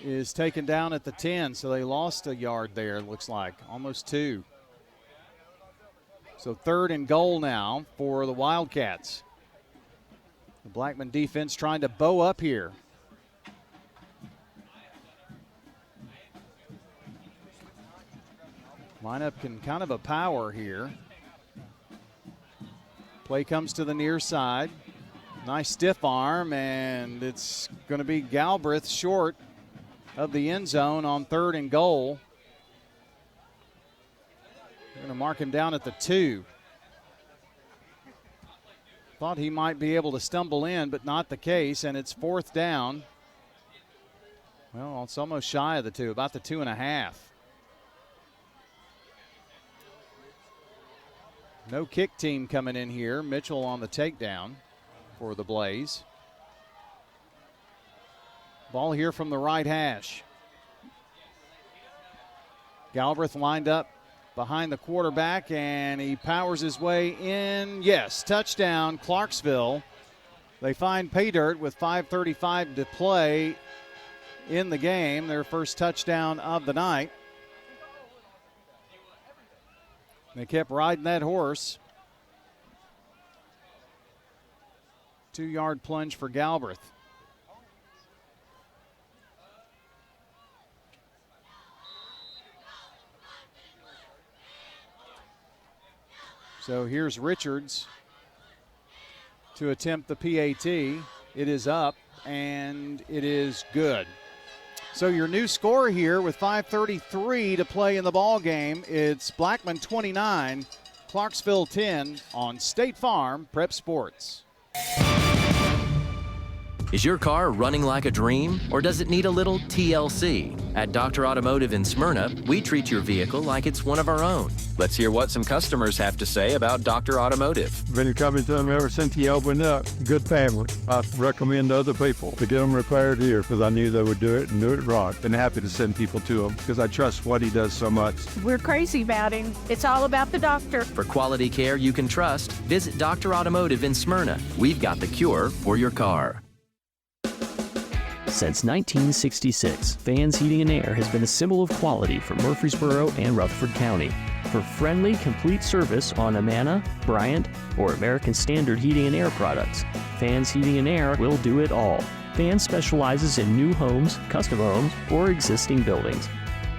Speaker 17: is taken down at the 10, so they lost a yard there, it looks like, almost 2. So third and goal now for the Wildcats. The Blackman defense trying to bow up here. Lineup can kind of a power here. Play comes to the near side. Nice stiff arm, and it's going to be Galbraith short of the end zone on third and goal. They're going to mark him down at the 2. Thought he might be able to stumble in, but not the case, and it's fourth down. Well, it's almost shy of the 2, about the 2.5. No kick team coming in here. Mitchell on the takedown for the Blaze. Ball here from the right hash. Galbraith lined up behind the quarterback, and he powers his way in. Yes, touchdown, Clarksville. They find pay dirt with 5:35 to play in the game. Their first touchdown of the night. They kept riding that horse. 2-yard plunge for Galbraith. So here's Richards to attempt the PAT. It is up, and it is good. So your new score here with 5:33 to play in the ball game, it's Blackman 29, Clarksville 10 on State Farm Prep Sports.
Speaker 7: Is your car running like a dream, or does it need a little TLC? At Dr. Automotive in Smyrna, we treat your vehicle like it's one of our own. Let's hear what some customers have to say about Dr. Automotive.
Speaker 11: Been coming to them ever since he opened up. Good family. I recommend other people to get them repaired here because I knew they would do it and do it right. Been happy to send people to him because I trust what he does so much.
Speaker 16: We're crazy about him. It's all about the doctor.
Speaker 7: For quality care you can trust, visit Dr. Automotive in Smyrna. We've got the cure for your car.
Speaker 12: Since 1966, Fans Heating and Air has been a symbol of quality for Murfreesboro and Rutherford County. For friendly, complete service on Amana, Bryant, or American Standard Heating and Air products, Fans Heating and Air will do it all. Fans specializes in new homes, custom homes, or existing buildings.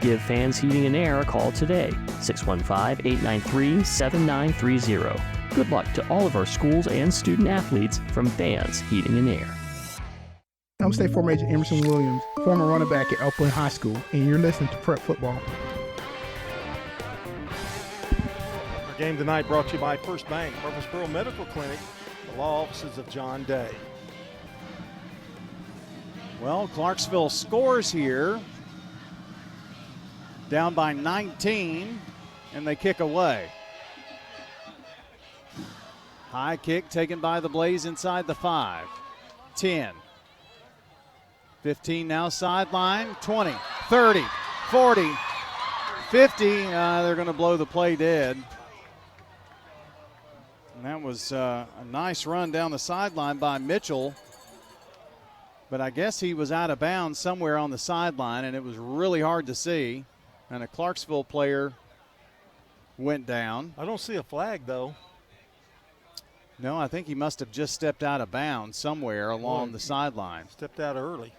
Speaker 12: Give Fans Heating and Air a call today, 615-893-7930. Good luck to all of our schools and student athletes from Fans Heating and Air.
Speaker 13: I'm State Farm Agent Emerson Williams, former running back at Elkwood High School, and you're listening to Prep Football.
Speaker 1: Our Game tonight brought to you by First Bank, Murfreesboro Medical Clinic, the law offices of John Day.
Speaker 17: Well, Clarksville scores here, down by 19, and they kick away. High kick taken by the Blaze inside the 5. 10. 15 now sideline. 20, 30, 40, 50. They're going to blow the play dead. And that was a nice run down the sideline by Mitchell. But I guess he was out of bounds somewhere on the sideline, and it was really hard to see. And a Clarksville player went down.
Speaker 1: I don't see a flag, though.
Speaker 17: No, I think he must have just stepped out of bounds somewhere along the sideline.
Speaker 1: Stepped out early.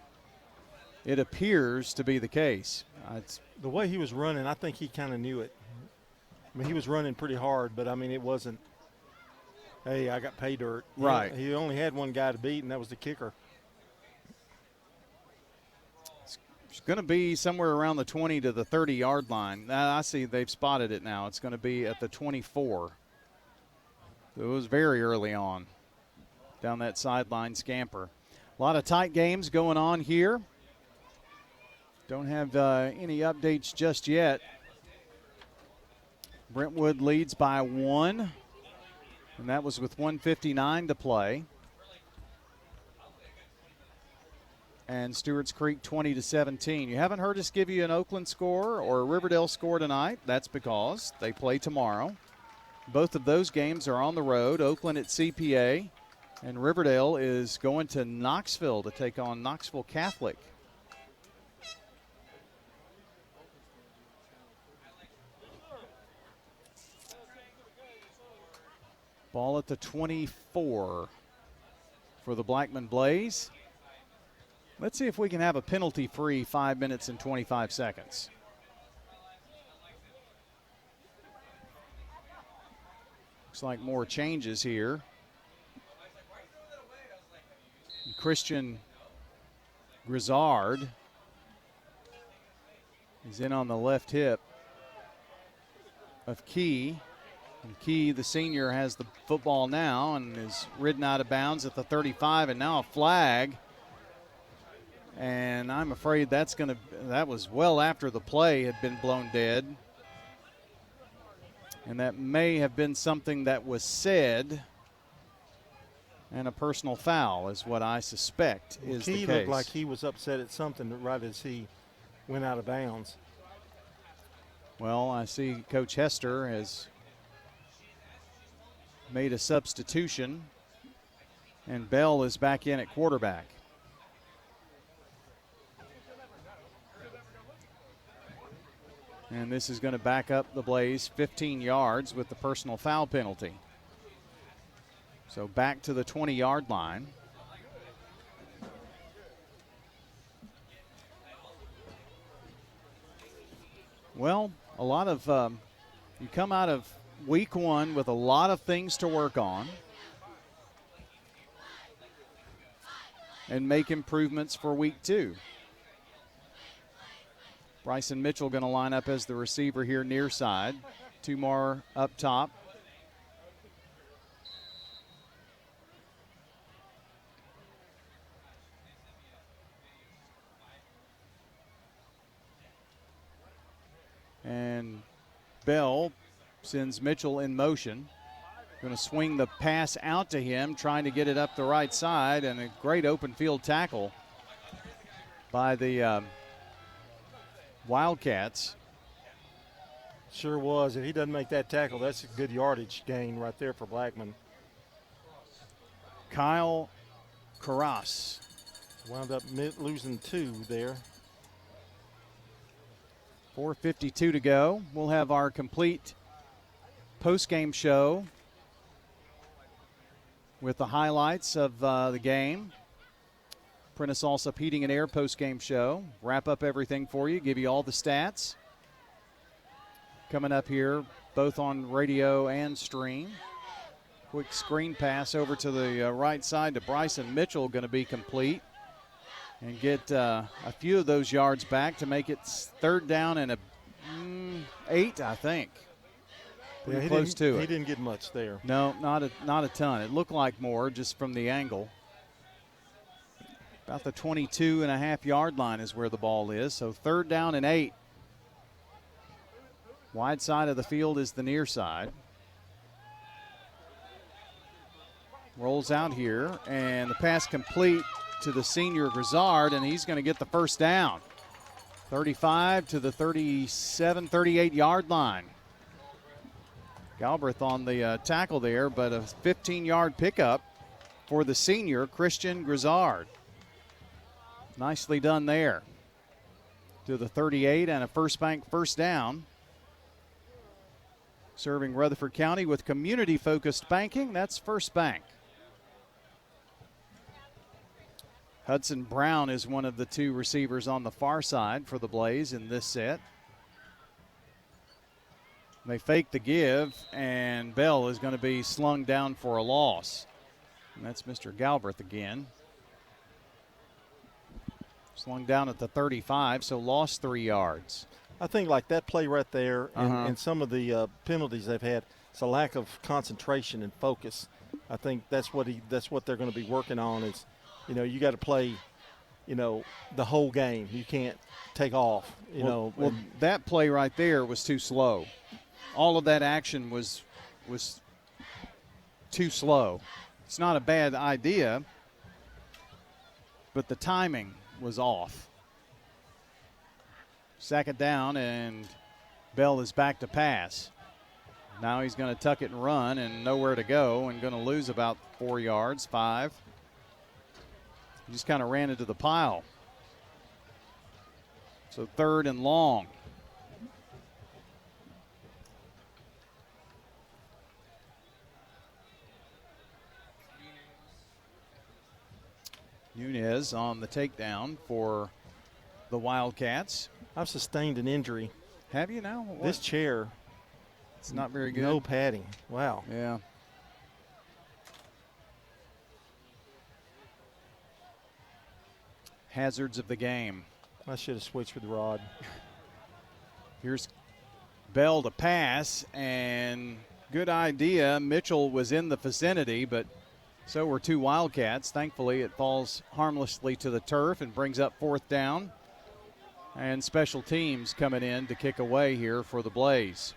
Speaker 17: It appears to be the case.
Speaker 1: The way he was running, I think he kind of knew it. I mean, he was running pretty hard, but, I mean, it wasn't, hey, I got pay dirt.
Speaker 17: Right.
Speaker 1: He only had one guy to beat, and that was the kicker.
Speaker 17: It's going to be somewhere around the 20 to the 30-yard line. I see they've spotted it now. It's going to be at the 24. It was very early on down that sideline scamper. A lot of tight games going on here. Don't have any updates just yet. Brentwood leads by 1, and that was with 1:59 to play. And Stewart's Creek 20-17. You haven't heard us give you an Oakland score or a Riverdale score tonight. That's because they play tomorrow. Both of those games are on the road. Oakland at CPA, and Riverdale is going to Knoxville to take on Knoxville Catholic. Ball at the 24 for the Blackman Blaze. Let's see if we can have a penalty-free 5 minutes and 25 seconds. Looks like more changes here. Christian Grizzard is in on the left hip of Key. And Key, the senior, has the football now and is ridden out of bounds at the 35, and now a flag. And I'm afraid that was well after the play had been blown dead. And that may have been something that was said, and a personal foul is what I suspect is the case.
Speaker 1: He looked like he was upset at something right as he went out of bounds.
Speaker 17: Well, I see Coach Hester has made a substitution, and Bell is back in at quarterback. And this is going to back up the Blaze 15 yards with the personal foul penalty. So back to the 20-yard line. Well, a lot of you come out of week 1 with a lot of things to work on and make improvements for week 2. Bryson Mitchell going to line up as the receiver here near side. 2 more up top. And Bell sends Mitchell in motion. Going to swing the pass out to him, trying to get it up the right side, and a great open field tackle by the Wildcats.
Speaker 1: Sure was. If he doesn't make that tackle, that's a good yardage gain right there for Blackman.
Speaker 17: Kyle Carras
Speaker 1: wound up losing 2 there.
Speaker 17: 4:52 to go. We'll have our complete post-game show with the highlights of the game. Prentice Alsop Heating and Air post-game show. Wrap up everything for you, give you all the stats. Coming up here, both on radio and stream. Quick screen pass over to the right side to Bryson Mitchell, going to be complete. And get a few of those yards back to make it 3rd down and 8, I think. pretty close to it.
Speaker 1: He didn't get much there.
Speaker 17: No, not a ton. It looked like more just from the angle. About the 22.5-yard line is where the ball is. So 3rd down and 8. Wide side of the field is the near side. Rolls out here, and the pass complete to the senior Grizzard, and he's going to get the first down. 35 to the 37, 38-yard line. Galbraith on the tackle there, but a 15-yard pickup for the senior Christian Grizzard. Nicely done there. To the 38 and a First Bank first down. Serving Rutherford County with community-focused banking, that's First Bank. Hudson Brown is one of the 2 receivers on the far side for the Blaze in this set. They fake the give, and Bell is going to be slung down for a loss. And that's Mr. Galbraith again. Slung down at the 35, so lost 3 yards.
Speaker 1: I think like that play right there and some of the penalties they've had, it's a lack of concentration and focus. I think that's what they're going to be working on is, you got to play, the whole game. You can't take off,
Speaker 17: Well, that play right there was too slow. All of that action was too slow. It's not a bad idea, but the timing was off. 2nd down, and Bell is back to pass. Now he's going to tuck it and run and nowhere to go and going to lose about 4 yards, 5. He just kind of ran into the pile. So 3rd and long. Nunez on the takedown for the Wildcats.
Speaker 1: I've sustained an injury.
Speaker 17: Have you now? What?
Speaker 1: This chair.
Speaker 17: It's not very good.
Speaker 1: No padding. Wow.
Speaker 17: Yeah. Hazards of the game.
Speaker 1: I should have switched with Rod.
Speaker 17: Here's Bell to pass, and good idea. Mitchell was in the vicinity, but so were 2 Wildcats. Thankfully, it falls harmlessly to the turf and brings up 4th down. And special teams coming in to kick away here for the Blaze.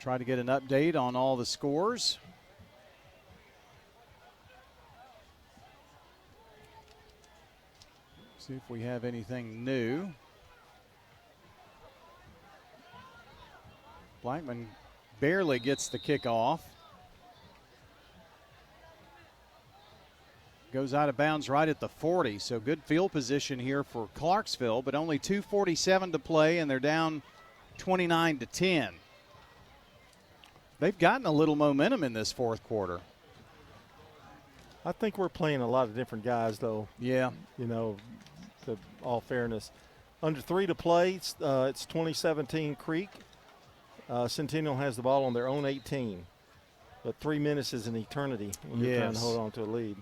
Speaker 17: Try to get an update on all the scores. See if we have anything new. Blackman barely gets the kickoff. Goes out of bounds right at the 40, so good field position here for Clarksville, but only 2:47 to play, and they're down 29-10. They've gotten a little momentum in this 4th quarter.
Speaker 1: I think we're playing a lot of different guys, though.
Speaker 17: Yeah.
Speaker 1: To all fairness. Under 3 to play, it's 2017 Creek. Centennial has the ball on their own 18. But 3 minutes is an eternity when you're trying to hold on to a lead.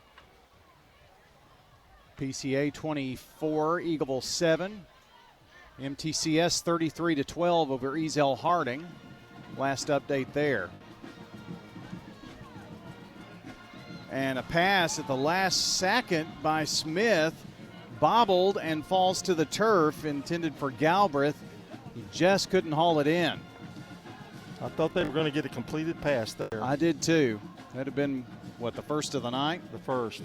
Speaker 17: PCA 24, Eagleville 7. MTCS 33-12 over Ezel Harding. Last update there. And a pass at the last second by Smith, bobbled and falls to the turf, intended for Galbraith. He just couldn't haul it in.
Speaker 1: I thought they were going to get a completed pass there.
Speaker 17: I did too. That'd have been, the first of the night?
Speaker 1: The first.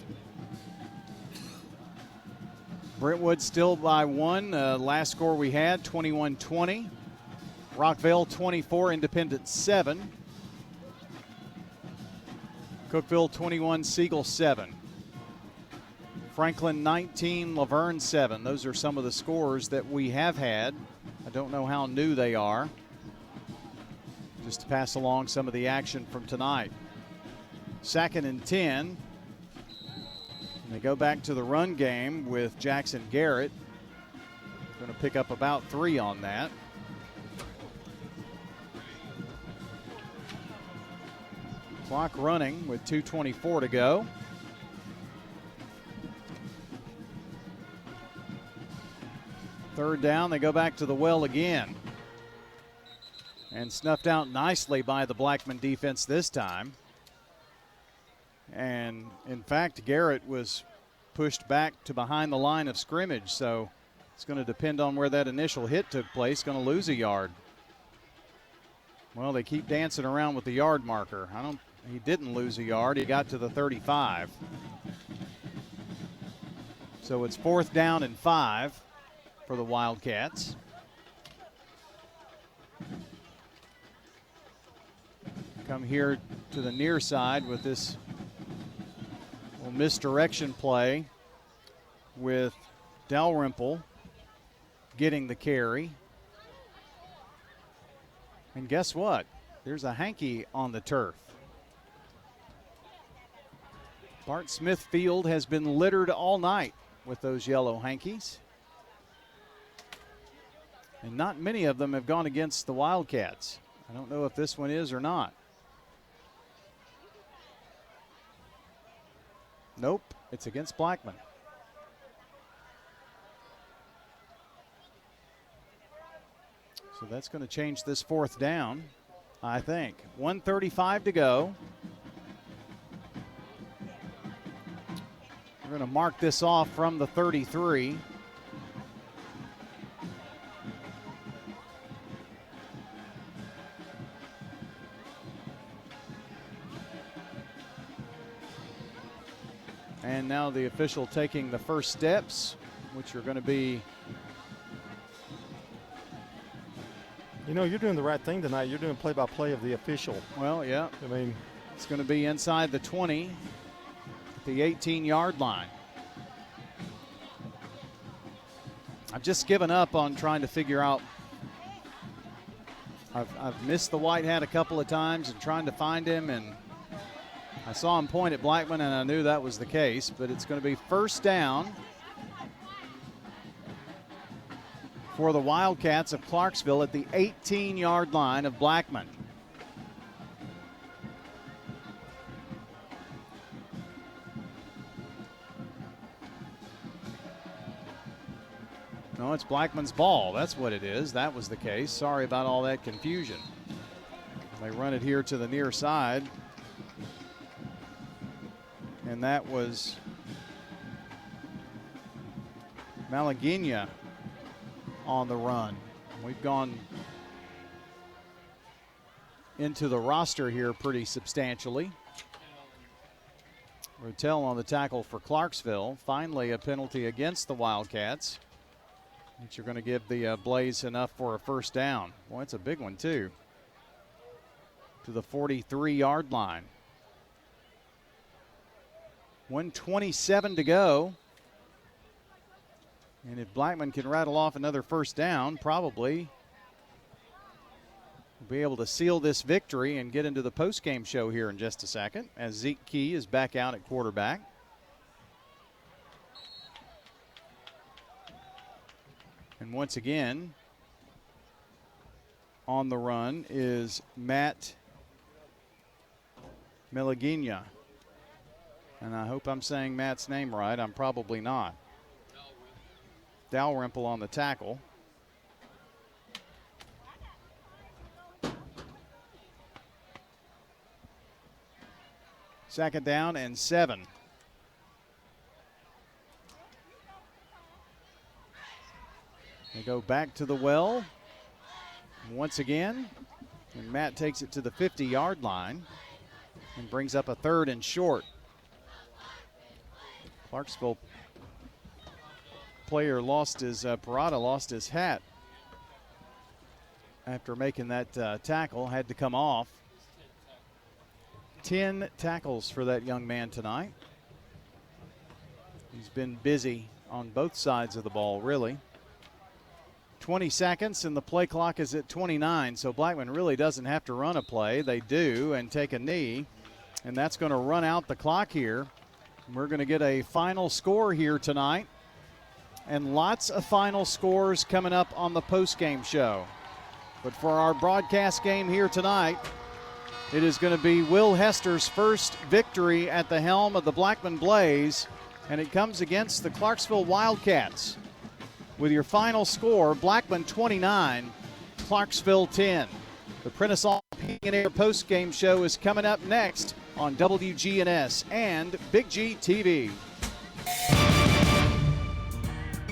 Speaker 17: Brentwood still by 1. Last score we had, 21-20. Rockville 24, Independent 7. Cookeville 21, Siegel 7. Franklin 19, Laverne 7. Those are some of the scores that we have had. I don't know how new they are. Just to pass along some of the action from tonight. 2nd and 10. And they go back to the run game with Jackson Garrett. Going to pick up about 3 on that. Clock running with 2:24 to go. Third down, they go back to the well again. And snuffed out nicely by the Blackman defense this time. And, in fact, Garrett was pushed back to behind the line of scrimmage, so it's going to depend on where that initial hit took place. Going to lose a yard. Well, they keep dancing around with the yard marker. He didn't lose a yard. He got to the 35. So it's 4th down and 5 for the Wildcats. Come here to the near side with this little misdirection play with Dalrymple getting the carry. And guess what? There's a hanky on the turf. Bart Smith Field has been littered all night with those yellow hankies. And not many of them have gone against the Wildcats. I don't know if this one is or not. Nope, it's against Blackman. So that's going to change this 4th down, I think. 1:35 to go. We're going to mark this off from the 33. And now the official taking the first steps, which are going to be.
Speaker 1: You know, you're doing the right thing tonight. You're doing play-by-play of the official.
Speaker 17: Well, yeah.
Speaker 1: I mean,
Speaker 17: it's going to be inside the 20, at the 18-yard line. I've just given up on trying to figure out. I've missed the white hat a couple of times and trying to find him, and I saw him point at Blackman, and I knew that was the case, but it's going to be 1st down for the Wildcats of Clarksville at the 18-yard line of Blackman. No, it's Blackman's ball. That's what it is. That was the case. Sorry about all that confusion. They run it here to the near side. And that was Malaguena on the run. We've gone into the roster here pretty substantially. Rotel on the tackle for Clarksville. Finally, a penalty against the Wildcats, which are going to give the Blaze enough for a 1st down. Boy, it's a big one, too. To the 43-yard line. 1:27 to go. And if Blackman can rattle off another 1st down, probably will be able to seal this victory and get into the postgame show here in just a second, as Zeke Key is back out at quarterback. And once again, on the run is Matt Malaguena. And I hope I'm saying Matt's name right. I'm probably not. Dalrymple on the tackle. Second down and 7. They go back to the well once again. And Matt takes it to the 50-yard line and brings up a 3rd and short. Clarksville player lost his, Parada lost his hat after making that tackle, had to come off. 10 tackles for that young man tonight. He's been busy on both sides of the ball, really. 20 seconds, and the play clock is at 29, so Blackman really doesn't have to run a play. They do, and take a knee, and that's going to run out the clock here. We're going to get a final score here tonight, and lots of final scores coming up on the postgame show. But for our broadcast game here tonight, it is going to be Will Hester's first victory at the helm of the Blackman Blaze, and it comes against the Clarksville Wildcats. With your final score, Blackman 29, Clarksville 10. The Prentice Allsup Heating and Air post-game show is coming up next on WGNS and Big G TV.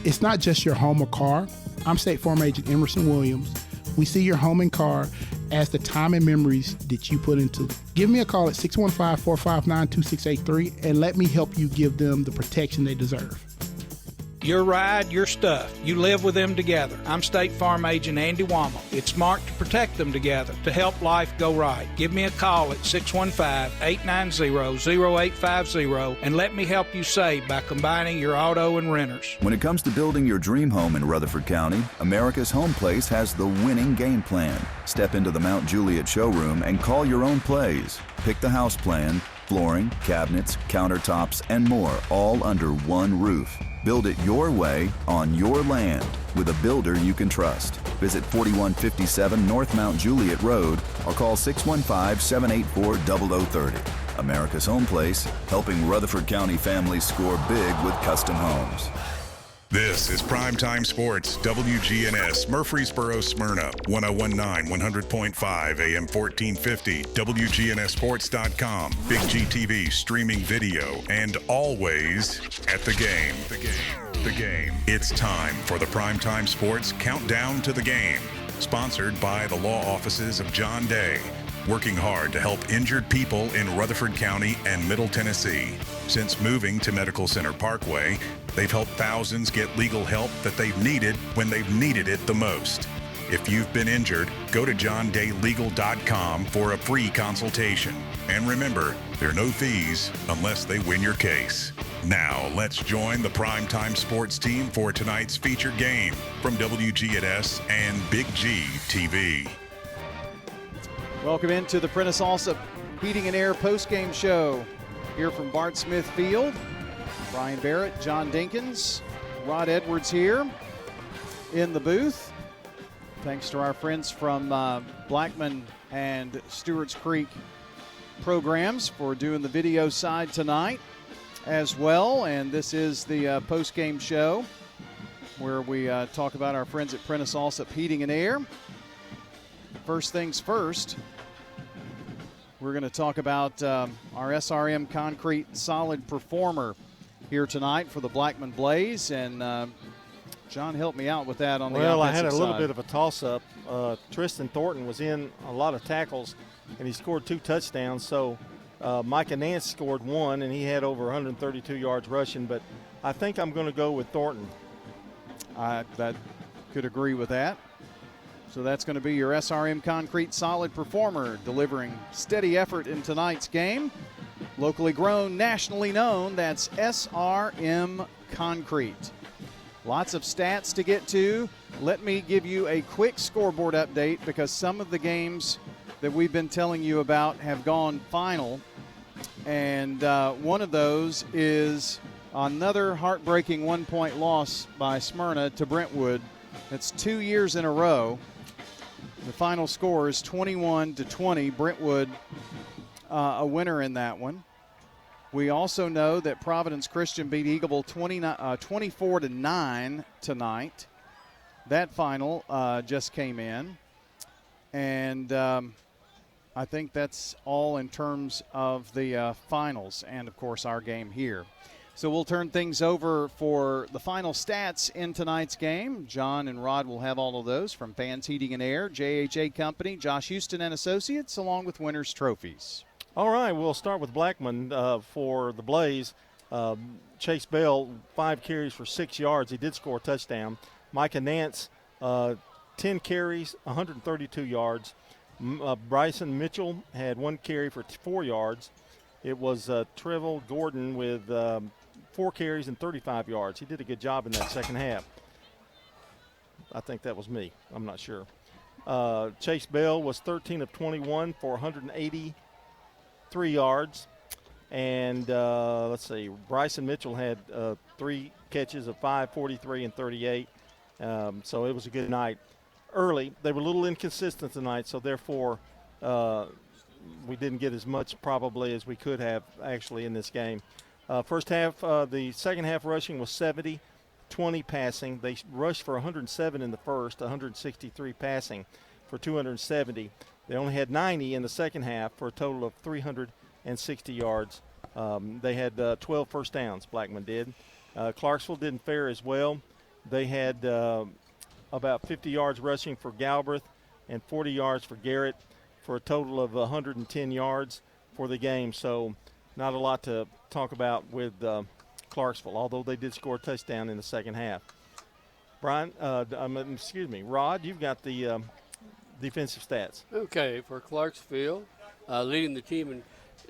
Speaker 13: It's not just your home or car. I'm State Farm Agent Emerson Williams. We see your home and car as the time and memories that you put into it. Give me a call at 615-459-2683 and let me help you give them the protection they deserve.
Speaker 14: Your ride, your stuff. You live with them together. I'm State Farm Agent Andy Wommel. It's smart to protect them together, to help life go right. Give me a call at 615-890-0850 and let me help you save by combining your auto and renters.
Speaker 15: When it comes to building your dream home in Rutherford County, America's Home Place has the winning game plan. Step into the Mount Juliet showroom and call your own plays. Pick the house plan, flooring, cabinets, countertops, and more, all under one roof. Build it your way on your land with a builder you can trust. Visit 4157 North Mount Juliet Road or call 615-784-0030. America's Home Place, helping Rutherford County families score big with custom homes.
Speaker 18: This is Primetime Sports, WGNS, Murfreesboro, Smyrna, 1019, 100.5, AM 1450, WGNSSports.com, Big G TV, streaming video, and always at the game. The game. It's time for the Primetime Sports Countdown to the Game, sponsored by the law offices of John Day, working hard to help injured people in Rutherford County and Middle Tennessee. Since moving to Medical Center Parkway, they've helped thousands get legal help that they've needed when they've needed it the most. If you've been injured, go to johndaylegal.com for a free consultation. And remember, there are no fees unless they win your case. Now, let's join the Primetime Sports team for tonight's featured game from WGNS and Big G TV.
Speaker 17: Welcome into the Prentice Allsup Heating and Air postgame show here from Bart Smith Field. Brian Barrett, John Dinkins, Rod Edwards here in the booth. Thanks to our friends from Blackman and Stewart's Creek programs for doing the video side tonight as well. And this is the post-game show where we talk about our friends at Prentice Allsup Heating and Air. First things first, we're going to talk about our SRM Concrete Solid Performer here tonight for the Blackman Blaze. And John, help me out with that on the offensive side.
Speaker 1: Well, I had a little bit of a toss-up. Tristan Thornton was in a lot of tackles, and he scored 2 touchdowns. So Micah Nance scored 1, and he had over 132 yards rushing. But I think I'm going to go with Thornton.
Speaker 17: That could agree with that. So that's going to be your SRM Concrete Solid Performer, delivering steady effort in tonight's game. Locally grown, nationally known, that's SRM Concrete. Lots of stats to get to. Let me give you a quick scoreboard update because some of the games that we've been telling you about have gone final. And one of those is another heartbreaking 1-point loss by Smyrna to Brentwood. That's 2 years in a row. The final score is 21-20. Brentwood a winner in that one. We also know that Providence Christian beat Eagleville 24-9 tonight. That final just came in. And I think that's all in terms of the finals and, of course, our game here. So we'll turn things over for the final stats in tonight's game. John and Rod will have all of those from Fans Heating and Air, JHA Company, Josh Houston and Associates, along with winners' trophies.
Speaker 1: All right, we'll start with Blackman for the Blaze. Chase Bell, 5 carries for 6 yards. He did score a touchdown. Micah Nance, 10 carries, 132 yards. Bryson Mitchell had 1 carry for 4 yards. It was Trevor Gordon with 4 carries and 35 yards. He did a good job in that second half. I think that was me. I'm not sure. Chase Bell was 13 of 21 for 183 yards. And let's see, Bryson Mitchell had 3 catches of 5, 43, and 38. So it was a good night. Early, they were a little inconsistent tonight, so therefore we didn't get as much probably as we could have actually in this game. First half, the second half rushing was 70, 20 passing. They rushed for 107 in the first, 163 passing. for 270. They only had 90 in the second half for a total of 360 yards. They had 12 first downs, Blackman did. Clarksville didn't fare as well. They had about 50 yards rushing for Galbraith and 40 yards for Garrett for a total of 110 yards for the game. So not a lot to talk about with Clarksville, although they did score a touchdown in the second half. Rod, you've got the defensive stats.
Speaker 19: Okay, for Clarksville, leading the team in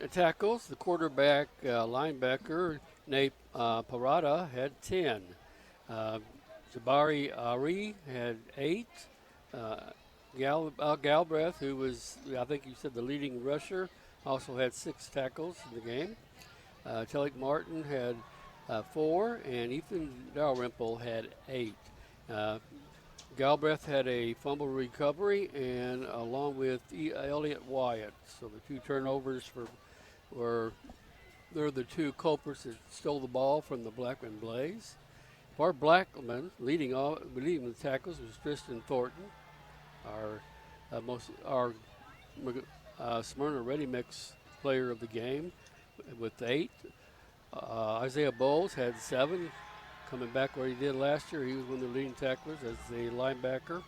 Speaker 19: tackles, the quarterback, linebacker, Nate Parada had 10. Jabari Ari had 8. Galbraith, who was, I think you said, the leading rusher, also had 6 tackles in the game. Tellick Martin had 4, and Ethan Dalrymple had 8. Galbraith had a fumble recovery, and along with Elliott Wyatt. So the 2 turnovers they're the 2 culprits that stole the ball from the Blackman Blaze. For Blackman, leading the tackles was Tristan Thornton, our Smyrna Ready Mix player of the game, with 8. Isaiah Bowles had 7. Coming back where he did last year, he was one of the leading tacklers as the linebacker,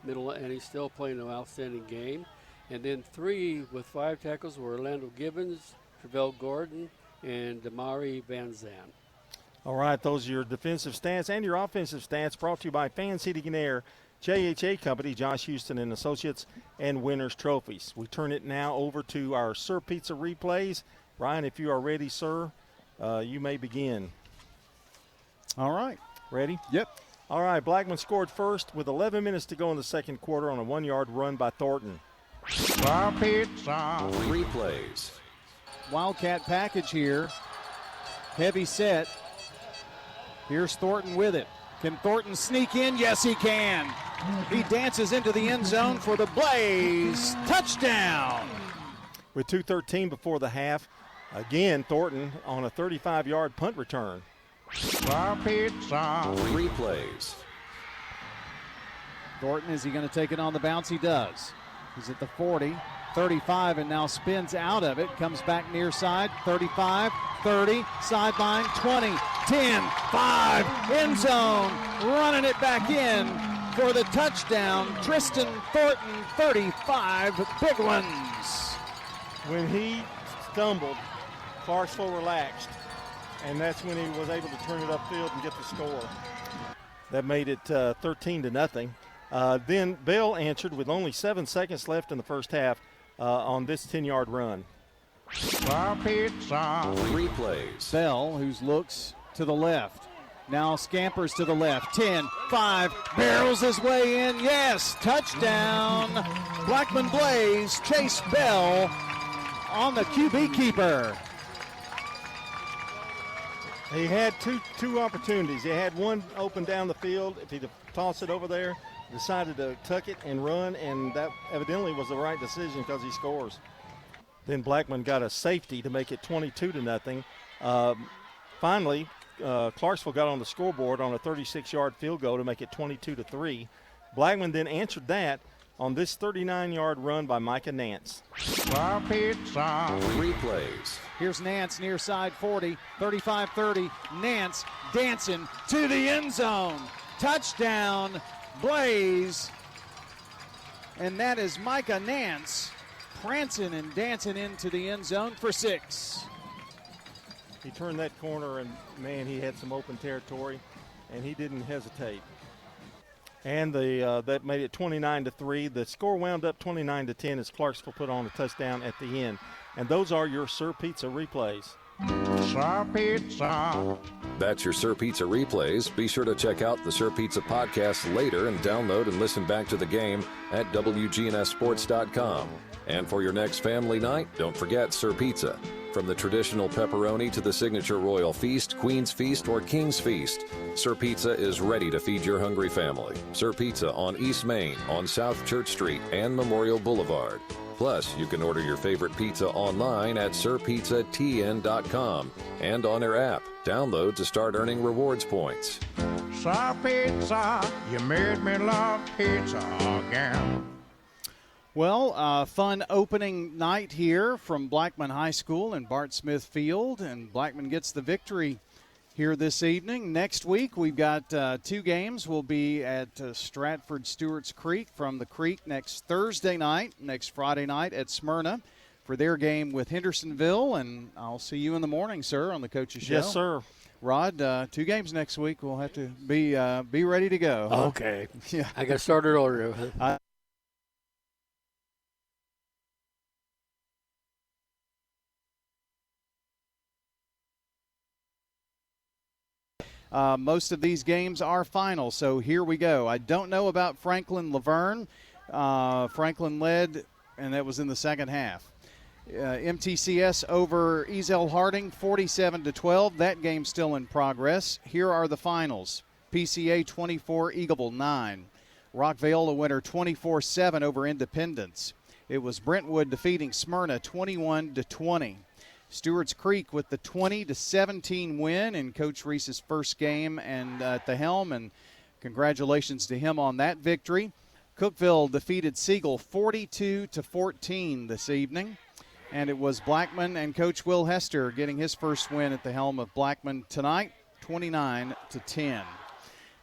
Speaker 19: and he's still playing an outstanding game. And then 3 with 5 tackles were Orlando Gibbons, Travell Gordon, and Damari Van Zandt.
Speaker 1: All right, those are your defensive stats and your offensive stats, brought to you by Fans Heating and Air, JHA Company, Josh Houston and Associates, and Winners Trophies. We turn it now over to our Sir Pizza replays. Ryan, if you are ready, sir, you may begin.
Speaker 17: All right.
Speaker 1: Ready?
Speaker 17: Yep.
Speaker 1: All right, Blackman scored first with 11 minutes to go in the second quarter on a 1-yard run by Thornton.
Speaker 17: Pizza.
Speaker 7: Replays.
Speaker 17: Wildcat package here. Heavy set. Here's Thornton with it. Can Thornton sneak in? Yes, he can. He dances into the end zone for the Blaze. Touchdown.
Speaker 1: With 2:13 before the half, again, Thornton on a 35-yard punt return.
Speaker 17: Pizza.
Speaker 7: Replays.
Speaker 17: Thornton, is he going to take it on the bounce? He does. He's at the 40, 35, and now spins out of it. Comes back near side, 35, 30, sideline, 20, 10, 5, end zone. Running it back in for the touchdown. Tristan Thornton, 35, big ones.
Speaker 1: When he stumbled, Clarksville relaxed, and that's when he was able to turn it upfield and get the score. That made it 13-0. Then Bell answered with only 7 seconds left in the first half on this 10-yard run.
Speaker 17: Pizza.
Speaker 7: Replays.
Speaker 17: Bell, who looks to the left, now scampers to the left. 10, 5, barrels his way in. Yes, touchdown. Blackman Blaze, Chase Bell on the QB keeper.
Speaker 1: He had two opportunities. He had one open down the field. If he'd tossed it over there, decided to tuck it and run, and that evidently was the right decision because he scores. Then Blackman got a safety to make it 22-0. Finally, Clarksville got on the scoreboard on a 36-yard field goal to make it 22-3. Blackman then answered that on this 39-yard run by Micah Nance.
Speaker 17: Pizza.
Speaker 7: Replays.
Speaker 17: Here's Nance near side 40, 35-30. Nance dancing to the end zone. Touchdown, Blaze. And that is Micah Nance prancing and dancing into the end zone for 6.
Speaker 1: He turned that corner, and, man, he had some open territory, and he didn't hesitate. And that made it 29-3. The score wound up 29-10 as Clarksville put on a touchdown at the end. And those are your Sir Pizza replays.
Speaker 17: Sir Pizza.
Speaker 7: That's your Sir Pizza replays. Be sure to check out the Sir Pizza podcast later and download and listen back to the game at WGNSSports.com. And for your next family night, don't forget Sir Pizza. From the traditional pepperoni to the signature royal feast, Queen's Feast, or King's Feast, Sir Pizza is ready to feed your hungry family. Sir Pizza on East Main, on South Church Street, and Memorial Boulevard. Plus, you can order your favorite pizza online at sirpizzatn.com and on their app. Download to start earning rewards points.
Speaker 17: Sir Pizza, you made me love pizza again. Well, fun opening night here from Blackman High School in Bart Smith Field, and Blackman gets the victory here this evening. Next week, we've got 2 games. We'll be at Stratford Stewart's Creek from the Creek next Thursday night, next Friday night at Smyrna for their game with Hendersonville, and I'll see you in the morning, sir, on the Coach's Show.
Speaker 1: Yes, sir.
Speaker 17: Rod, 2 games next week. We'll have to be ready to go. Huh?
Speaker 19: Okay.
Speaker 17: Yeah.
Speaker 19: I got started earlier.
Speaker 17: Most of these games are final, so here we go. I don't know about Franklin-Laverne. Franklin led, and that was in the second half. MTCS over Ezel Harding, 47-12. That game's still in progress. Here are the finals. PCA 24, Eagleville 9. Rockville a winner 24-7 over Independence. It was Brentwood defeating Smyrna 21-20. Stewart's Creek with the 20-17 win in Coach Reese's first game and at the helm, and congratulations to him on that victory. Cookeville defeated Siegel 42-14 this evening, and it was Blackman and Coach Will Hester getting his first win at the helm of Blackman tonight, 29-10.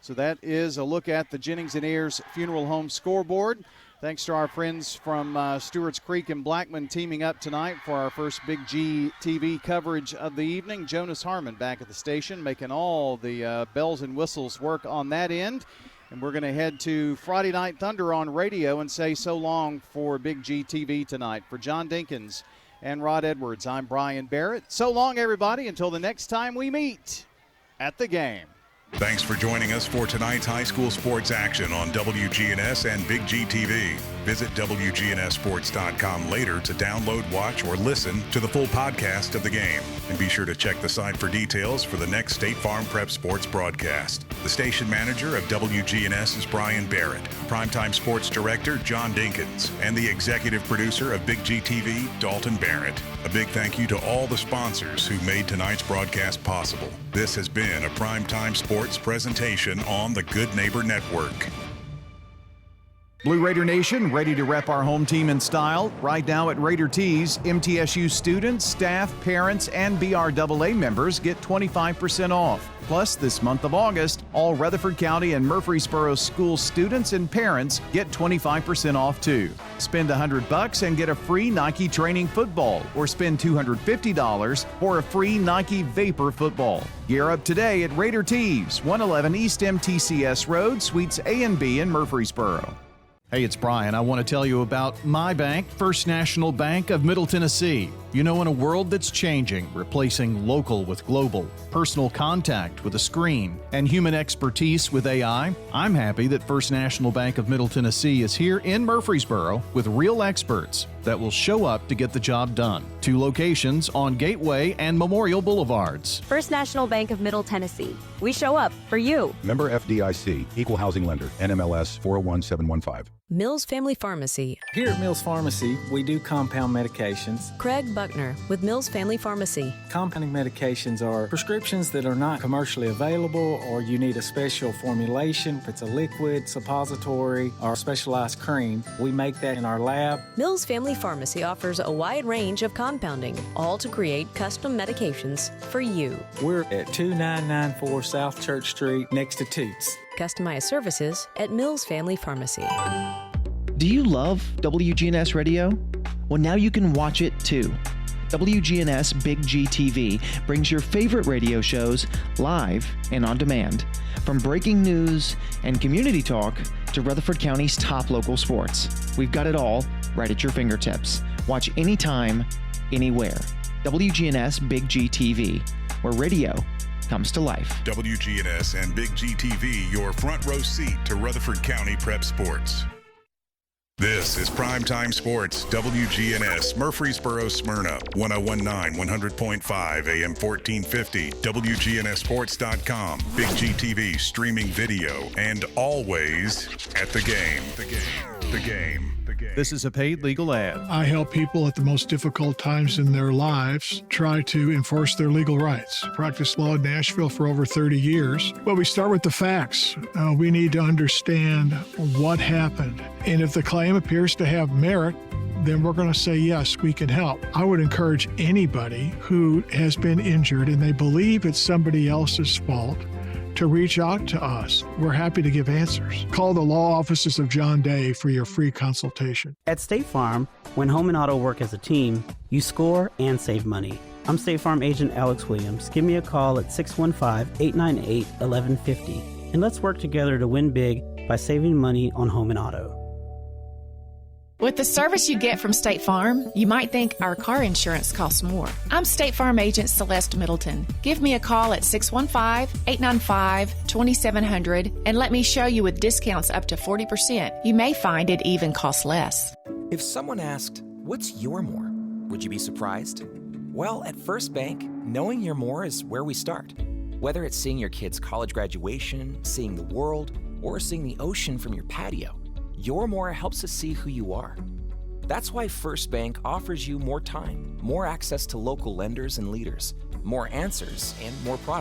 Speaker 17: So that is a look at the Jennings and Ayers Funeral Home scoreboard. Thanks to our friends from Stewart's Creek and Blackman teaming up tonight for our first Big G TV coverage of the evening. Jonas Harmon back at the station making all the bells and whistles work on that end. And we're going to head to Friday Night Thunder on radio and say so long for Big G TV tonight. For John Dinkins and Rod Edwards, I'm Brian Barrett. So long, everybody, until the next time we meet at the game.
Speaker 18: Thanks for joining us for tonight's high school sports action on WGNS and Big G TV. Visit WGNSSports.com later to download, watch, or listen to the full podcast of the game. And be sure to check the site for details for the next State Farm Prep Sports broadcast. The station manager of WGNS is Brian Barrett, Primetime Sports Director John Dinkins, and the executive producer of Big G TV, Dalton Barrett. A big thank you to all the sponsors who made tonight's broadcast possible. This has been a Primetime Sports presentation on the Good Neighbor Network.
Speaker 2: Blue Raider Nation, ready to rep our home team in style? Right now at Raider Tees, MTSU students, staff, parents, and BRAA members get 25% off. Plus, this month of August, all Rutherford County and Murfreesboro school students and parents get 25% off too. Spend $100 and get a free Nike training football, or spend $250 for a free Nike Vapor football. Gear up today at Raider Tees, 111 East MTCS Road, Suites A and B in Murfreesboro. Hey, it's Brian. I want to tell you about my bank, First National Bank of Middle Tennessee. You know, in a world that's changing, replacing local with global, personal contact with a screen, and human expertise with AI, I'm happy that First National Bank of Middle Tennessee is here in Murfreesboro with real experts that will show up to get the job done. 2 locations on Gateway and Memorial Boulevards.
Speaker 5: First National Bank of Middle Tennessee. We show up for you.
Speaker 20: Member FDIC, Equal Housing Lender, NMLS 401715.
Speaker 21: Mills Family Pharmacy.
Speaker 23: Here at Mills Pharmacy, we do compound medications.
Speaker 21: Craig Buckner with Mills Family Pharmacy.
Speaker 23: Compounding medications are prescriptions that are not commercially available, or you need a special formulation. If it's a liquid, suppository, or specialized cream, we make that in our lab.
Speaker 21: Mills Family Pharmacy offers a wide range of compounding, all to create custom medications for you.
Speaker 23: We're at 2994 South Church Street, next to Toots.
Speaker 21: Customized services at Mills Family Pharmacy.
Speaker 25: Do you love WGNS Radio? Well, now you can watch it too. WGNS Big G TV brings your favorite radio shows live and on demand. From breaking news and community talk to Rutherford County's top local sports. We've got it all right at your fingertips. Watch anytime, anywhere. WGNS Big G TV, where radio comes to life.
Speaker 18: WGNS and Big G TV, your front row seat to Rutherford County prep sports. This is Primetime Sports, WGNS, Murfreesboro, Smyrna, 1019, 100.5, AM 1450, WGNSSports.com, Big G TV, streaming video, and always at the game. The game.
Speaker 2: This is a paid legal ad.
Speaker 3: I help people at the most difficult times in their lives try to enforce their legal rights. Practiced law in Nashville for over 30 years. Well, we start with the facts. We need to understand what happened. And if the claim appears to have merit, then we're going to say, yes, we can help. I would encourage anybody who has been injured and they believe it's somebody else's fault to reach out to us. We're happy to give answers. Call the law offices of John Day for your free consultation.
Speaker 4: At State Farm, when home and auto work as a team, you score and save money. I'm State Farm agent Alex Williams. Give me a call at 615-898-1150, and let's work together to win big by saving money on home and auto.
Speaker 16: With the service you get from State Farm, you might think our car insurance costs more. I'm State Farm agent Celeste Middleton. Give me a call at 615-895-2700 and let me show you with discounts up to 40%. You may find it even costs less.
Speaker 6: If someone asked, "What's your more?" would you be surprised? Well, at First Bank, knowing your more is where we start. Whether it's seeing your kid's college graduation, seeing the world, or seeing the ocean from your patio, your more helps us see who you are. That's why First Bank offers you more time, more access to local lenders and leaders, more answers, and more products.